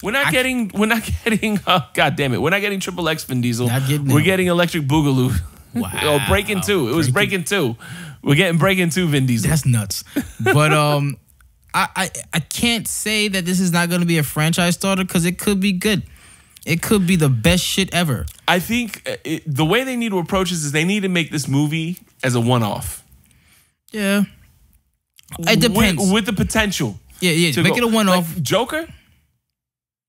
We're not getting. God damn it! We're not getting Triple X Vin Diesel. We're getting Electric Boogaloo. Wow. Breaking 2. It was Breaking 2. We're getting Breaking 2 Vin Diesel. That's nuts. But I can't say that this is not going to be a franchise starter, because it could be good. It could be the best shit ever. I think the way they need to approach this is they need to make this movie as a one-off. Yeah. It depends. With the potential. Yeah. Make it a one-off. Like Joker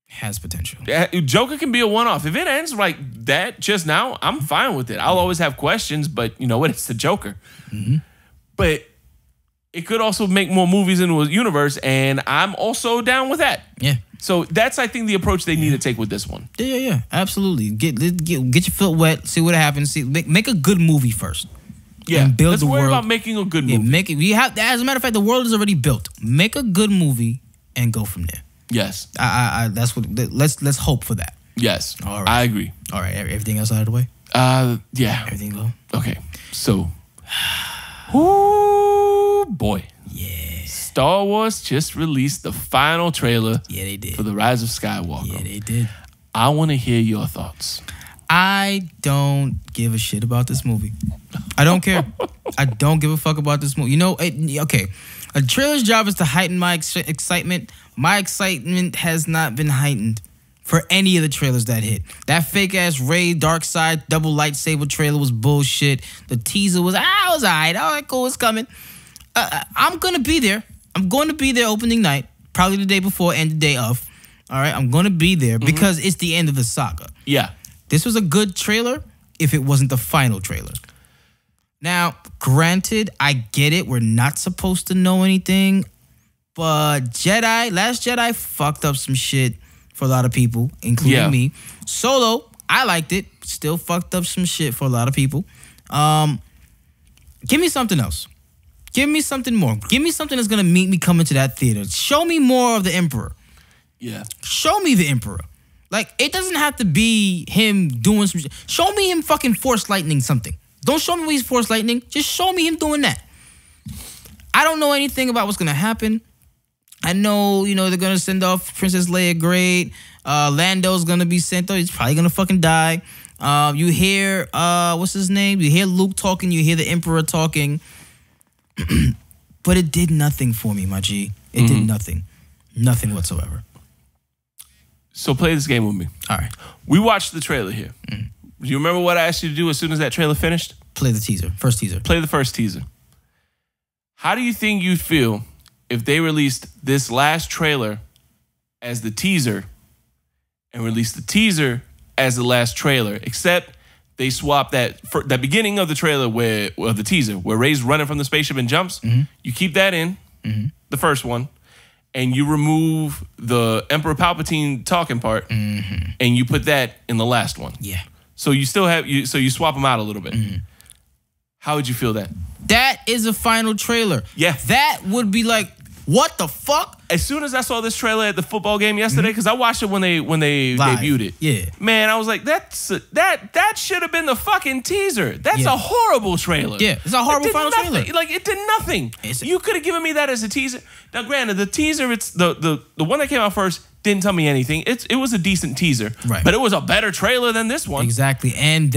has potential. Joker can be a one-off. If it ends like that just now, I'm fine with it. I'll always have questions, but you know what? It's the Joker. But it could also make more movies into a universe, and I'm also down with that. Yeah. So that's, I think, the approach they need to take with this one. Yeah. Absolutely. Get your foot wet. See what happens. Make a good movie first. Yeah. And build the world. Let's worry about making a good movie. As a matter of fact, the world is already built. Make a good movie and go from there. Yes. That's what. Let's hope for that. Yes. All right. I agree. All right. Everything else out of the way. Yeah. Everything go. Okay. So. Ooh, boy. Yeah. Star Wars just released the final trailer. Yeah, they did. For the Rise of Skywalker. Yeah, they did. I want to hear your thoughts. I don't give a shit about this movie. I don't care. I don't give a fuck about this movie. Okay. A trailer's job is to heighten my excitement. My excitement has not been heightened for any of the trailers that hit. That fake-ass Rey Darkseid double lightsaber trailer was bullshit. The teaser was, it was all right. All right, cool, it's coming. I'm going to be there. I'm going to be there opening night, probably the day before and the day of. All right, I'm going to be there because it's the end of the saga. Yeah. This was a good trailer if it wasn't the final trailer. Now, granted, I get it. We're not supposed to know anything. But Last Jedi fucked up some shit for a lot of people, including me. Solo, I liked it. Still fucked up some shit for a lot of people. Give me something else. Give me something more. Give me something that's going to make me come into that theater. Show me more of the Emperor. Yeah. Show me the Emperor. Like, it doesn't have to be him doing some shit. Show me him fucking Force Lightning something. Don't show me when he's Force Lightning. Just show me him doing that. I don't know anything about what's going to happen. I know, they're going to send off Princess Leia great. Lando's going to be sent off. He's probably going to fucking die. You hear, what's his name? You hear Luke talking. You hear the Emperor talking. But it did nothing for me, my G. It did nothing. Nothing whatsoever. So play this game with me. All right. We watched the trailer here. Do you remember what I asked you to do as soon as that trailer finished? Play the teaser. First teaser. Play the first teaser. How do you think you'd feel if they released this last trailer as the teaser and released the teaser as the last trailer, except they swapped that beginning of the trailer the teaser where Rey's running from the spaceship and jumps. You keep that in, the first one, and you remove the Emperor Palpatine talking part, and you put that in the last one. Yeah. So you still have so you swap them out a little bit. How would you feel that? That is a final trailer. Yeah. That would be like, what the fuck? As soon as I saw this trailer at the football game yesterday, because I watched it when they Live. debuted it. Yeah. Man, I was like, that should have been the fucking teaser. That's a horrible trailer. Yeah, it's a horrible final trailer. Like, it did nothing. You could have given me that as a teaser. Now, granted, the teaser, it's the one that came out first didn't tell me anything. It was a decent teaser. Right. But it was a better trailer than this one. Exactly. And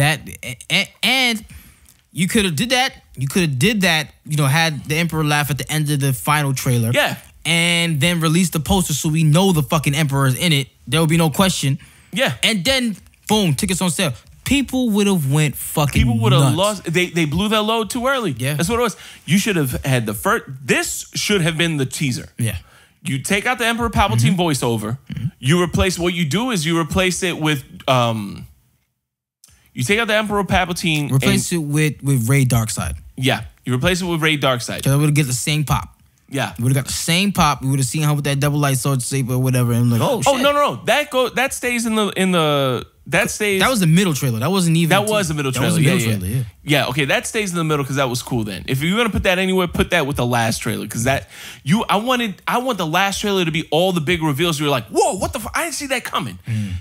you could have did that. You could have did that, had the Emperor laugh at the end of the final trailer. Yeah. And then release the poster so we know the fucking Emperor is in it. There will be no question. Yeah. And then, boom, tickets on sale. People would have went fucking People would have nuts. lost. They blew their load too early. Yeah. That's what it was. You should have had the first. This should have been the teaser. Yeah. You take out the Emperor Palpatine voiceover. You replace, what you do is you replace it with, you take out the Emperor Palpatine. Replace it with Rey Darkseid. Yeah. You replace it with Rey Darkseid. Because it would get the same pop. Yeah. We would have got the same pop. We would have seen her with that double light sword saber or whatever. And like, oh, shit. Oh, no. That stays in the that stays. That was the middle trailer. That wasn't even. That was the middle trailer. Yeah. Yeah, okay, that stays in the middle because that was cool then. If you're gonna put that anywhere, put that with the last trailer. Because I want the last trailer to be all the big reveals. You're like, whoa, what the fuck? I didn't see that coming.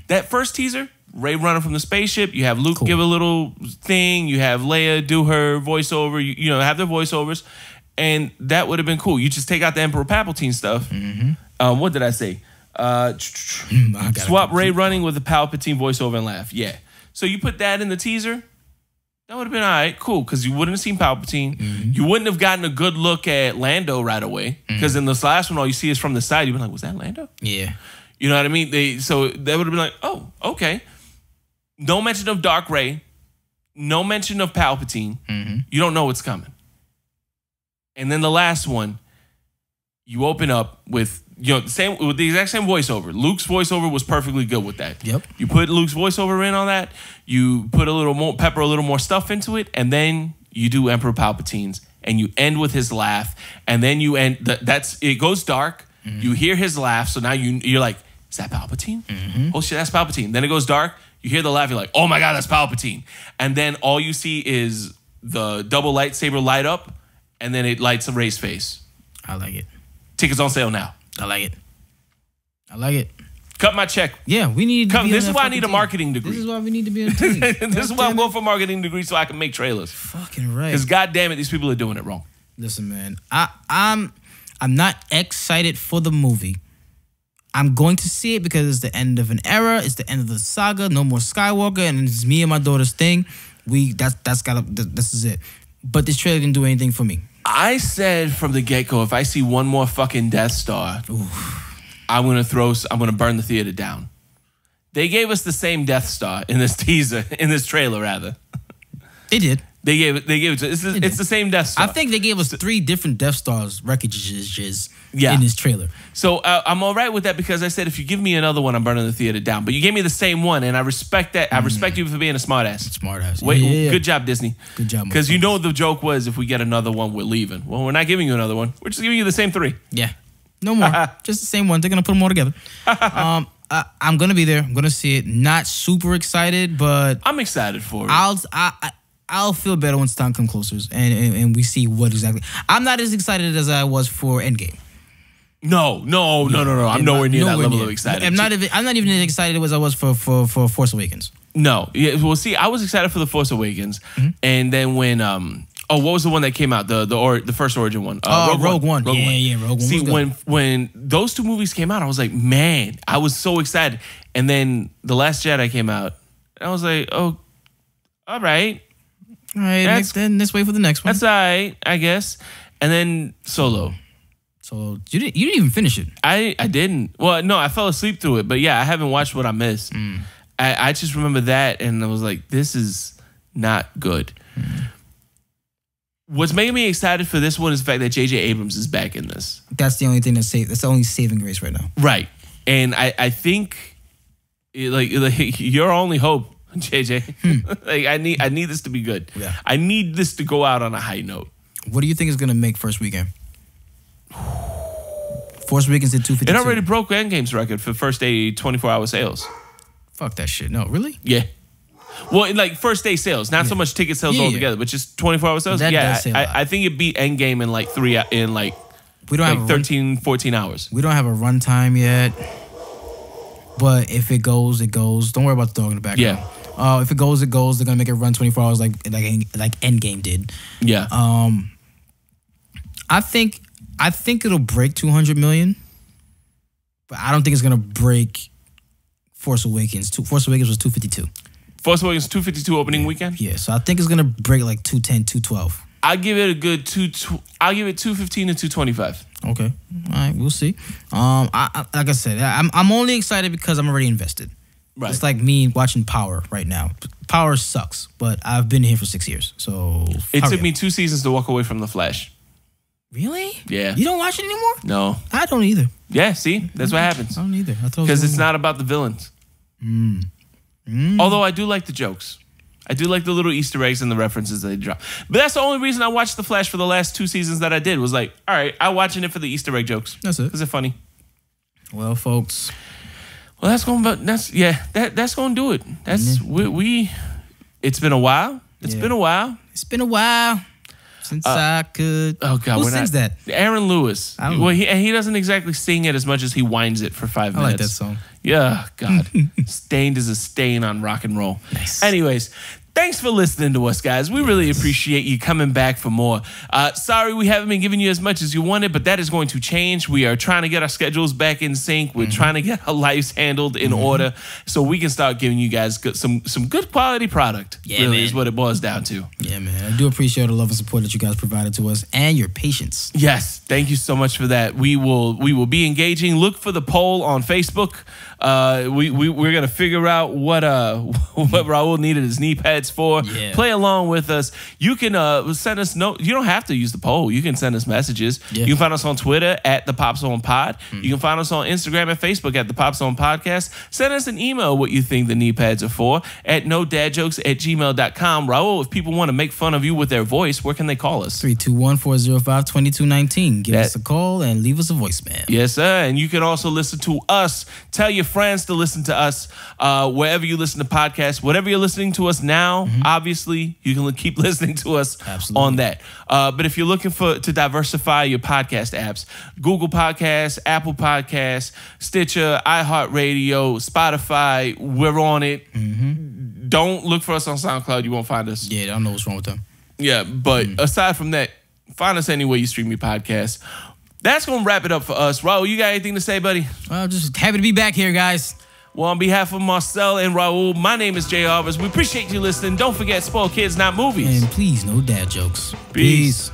That first teaser, Rey running from the spaceship. You have Luke give a little thing. You have Leia do her voiceover. You have their voiceovers. And that would have been cool. You just take out the Emperor Palpatine stuff. What did I say? Swap Rey running with the Palpatine voiceover and laugh. Yeah. So you put that in the teaser. That would have been all right, cool, because you wouldn't have seen Palpatine. You wouldn't have gotten a good look at Lando right away, because in this last one, all you see is from the side. You'd be like, was that Lando? Yeah. You know what I mean? So that would have been like, oh, okay. No mention of Dark Rey. No mention of Palpatine. You don't know what's coming. And then the last one, you open up with the exact same voiceover. Luke's voiceover was perfectly good with that. Yep. You put Luke's voiceover in on that. You put a little more stuff into it, and then you do Emperor Palpatine's, and you end with his laugh, and then you end. It goes dark. You hear his laugh, so now you're like, is that Palpatine? Oh shit, that's Palpatine. Then it goes dark. You hear the laugh. You're like, oh my god, that's Palpatine. And then all you see is the double lightsaber light up. And then it lights Rey's face. I like it. Tickets on sale now. I like it. Cut my check. Yeah, we need to be This is why I need a marketing degree. This is why we need to be a team. This is why I'm going for a marketing degree so I can make trailers. Fucking right. Because goddamn it, these people are doing it wrong. Listen, man. I'm not excited for the movie. I'm going to see it because it's the end of an era. It's the end of the saga. No more Skywalker, and it's me and my daughter's thing. This is it. But this trailer didn't do anything for me. I said from the get-go, if I see one more fucking Death Star, I'm gonna burn the theater down. They gave us the same Death Star in this trailer rather. They did. They gave it to it's the same Death Star. I think they gave us 3 different Death Stars wreckages in this trailer. So I'm all right with that because I said if you give me another one, I'm burning the theater down. But you gave me the same one, and I respect that. I respect you for being a smartass. Smartass. Wait, good job, Disney. Good job. Because the joke was if we get another one, we're leaving. Well, we're not giving you another one. We're just giving you the same 3. Yeah. No more. Just the same one. They're gonna put them all together. I'm gonna be there. I'm gonna see it. Not super excited, but I'm excited for it. I'll feel better once time comes closer and we see what exactly. I'm not as excited as I was for Endgame. No. I'm nowhere near that level of excited. I'm not even as excited as I was for Force Awakens. No. Yeah, well, see, I was excited for The Force Awakens, and then when what was the one that came out? The first origin one. Rogue One. Yeah, Rogue One. See, when those 2 movies came out, I was like, man, I was so excited. And then The Last Jedi came out, and I was like, oh, all right. All right, then let's wait for the next one. That's all right, I guess. And then Solo. So you didn't even finish it. I didn't. Well, no, I fell asleep through it. But yeah, I haven't watched what I missed. I just remember that, and I was like, this is not good. What's making me excited for this one is the fact that J.J. Abrams is back in this. That's the only thing that's safe. That's the only saving grace right now. Right. And I think like your only hope, JJ. Like I need this to be good. Yeah. I need this to go out on a high note. What do you think is gonna make first weekend? Force Awakens did 252. It already broke Endgame's record for first day 24-hour sales. Fuck that shit. No, really? Yeah. Well, like first day sales, not so much ticket sales altogether, but just 24-hour sales. That does say a lot. I think it beat Endgame in like we don't have 13, 14 hours. We don't have a runtime yet, but if it goes, it goes. Don't worry about the dog in the background. Yeah. If it goes, it goes. They're gonna make it run 24 hours like Endgame did. Yeah. I think it'll break 200 million, but I don't think it's gonna break Force Awakens. Force Awakens was 252. Force Awakens 252 opening weekend? Yeah, so I think it's going to break like 210, 212. I'll give it a good I'll give it 215 to 225. Okay. All right, we'll see. Like I said, I'm only excited because I'm already invested. Right. It's like me watching Power right now. Power sucks, but I've been here for 6 years. So it took me 2 seasons to walk away from The Flash. Really? Yeah. You don't watch it anymore? No. I don't either. Yeah, see? That's what happens. I don't either. Because it's not about the villains. Although I do like the jokes. I do like the little Easter eggs and the references they drop. But that's the only reason I watched The Flash for the last 2 seasons that I did. Was like, all right, I'm watching it for the Easter egg jokes. That's it. Because they're funny. Well, folks. Well, that's going to do it. That's we it's been a while. It's been a while. It's been a while since I could. Oh God, who sings that? Aaron Lewis. Well, he doesn't exactly sing it as much as he whines it for 5 minutes. I like that song. Yeah, God. Stained as a stain on rock and roll. Nice. Anyways, thanks for listening to us, guys. We really appreciate you coming back for more. Sorry we haven't been giving you as much as you wanted, but that is going to change. We are trying to get our schedules back in sync. We're trying to get our lives handled in order so we can start giving you guys some good quality product. Yeah, really man. is what it boils down to. Yeah, man. I do appreciate the love and support that you guys provided to us and your patience. Yes, thank you so much for that. We will be engaging. Look for the poll on Facebook. We're gonna figure out what Raul needed his knee pads for. Yeah. Play along with us. You can send us You don't have to use the poll. You can send us messages. Yeah. You can find us on Twitter at the Pop Zone Pod. You can find us on Instagram and Facebook at the Pop Zone Podcast. Send us an email what you think the knee pads are for at nodadjokes@gmail.com. Raul, if people want to make fun of you with their voice, where can they call us? 321-405-2219. Give us a call and leave us a voicemail. Yes, sir. And you can also listen to us. Tell your friends to listen to us wherever you listen to podcasts. Whatever you're listening to us now, obviously, you can keep listening to us on that. But if you're looking to diversify your podcast apps, Google Podcasts, Apple Podcasts, Stitcher, iHeartRadio, Spotify, we're on it. Don't look for us on SoundCloud. You won't find us. Yeah, I don't know what's wrong with them. Yeah, but aside from that, find us anywhere you stream your podcast. That's going to wrap it up for us. Raul, you got anything to say, buddy? I'm just happy to be back here, guys. Well, on behalf of Marcel and Raul, my name is Jay Arbors. We appreciate you listening. Don't forget, spoil kids, not movies. And please, no dad jokes. Peace.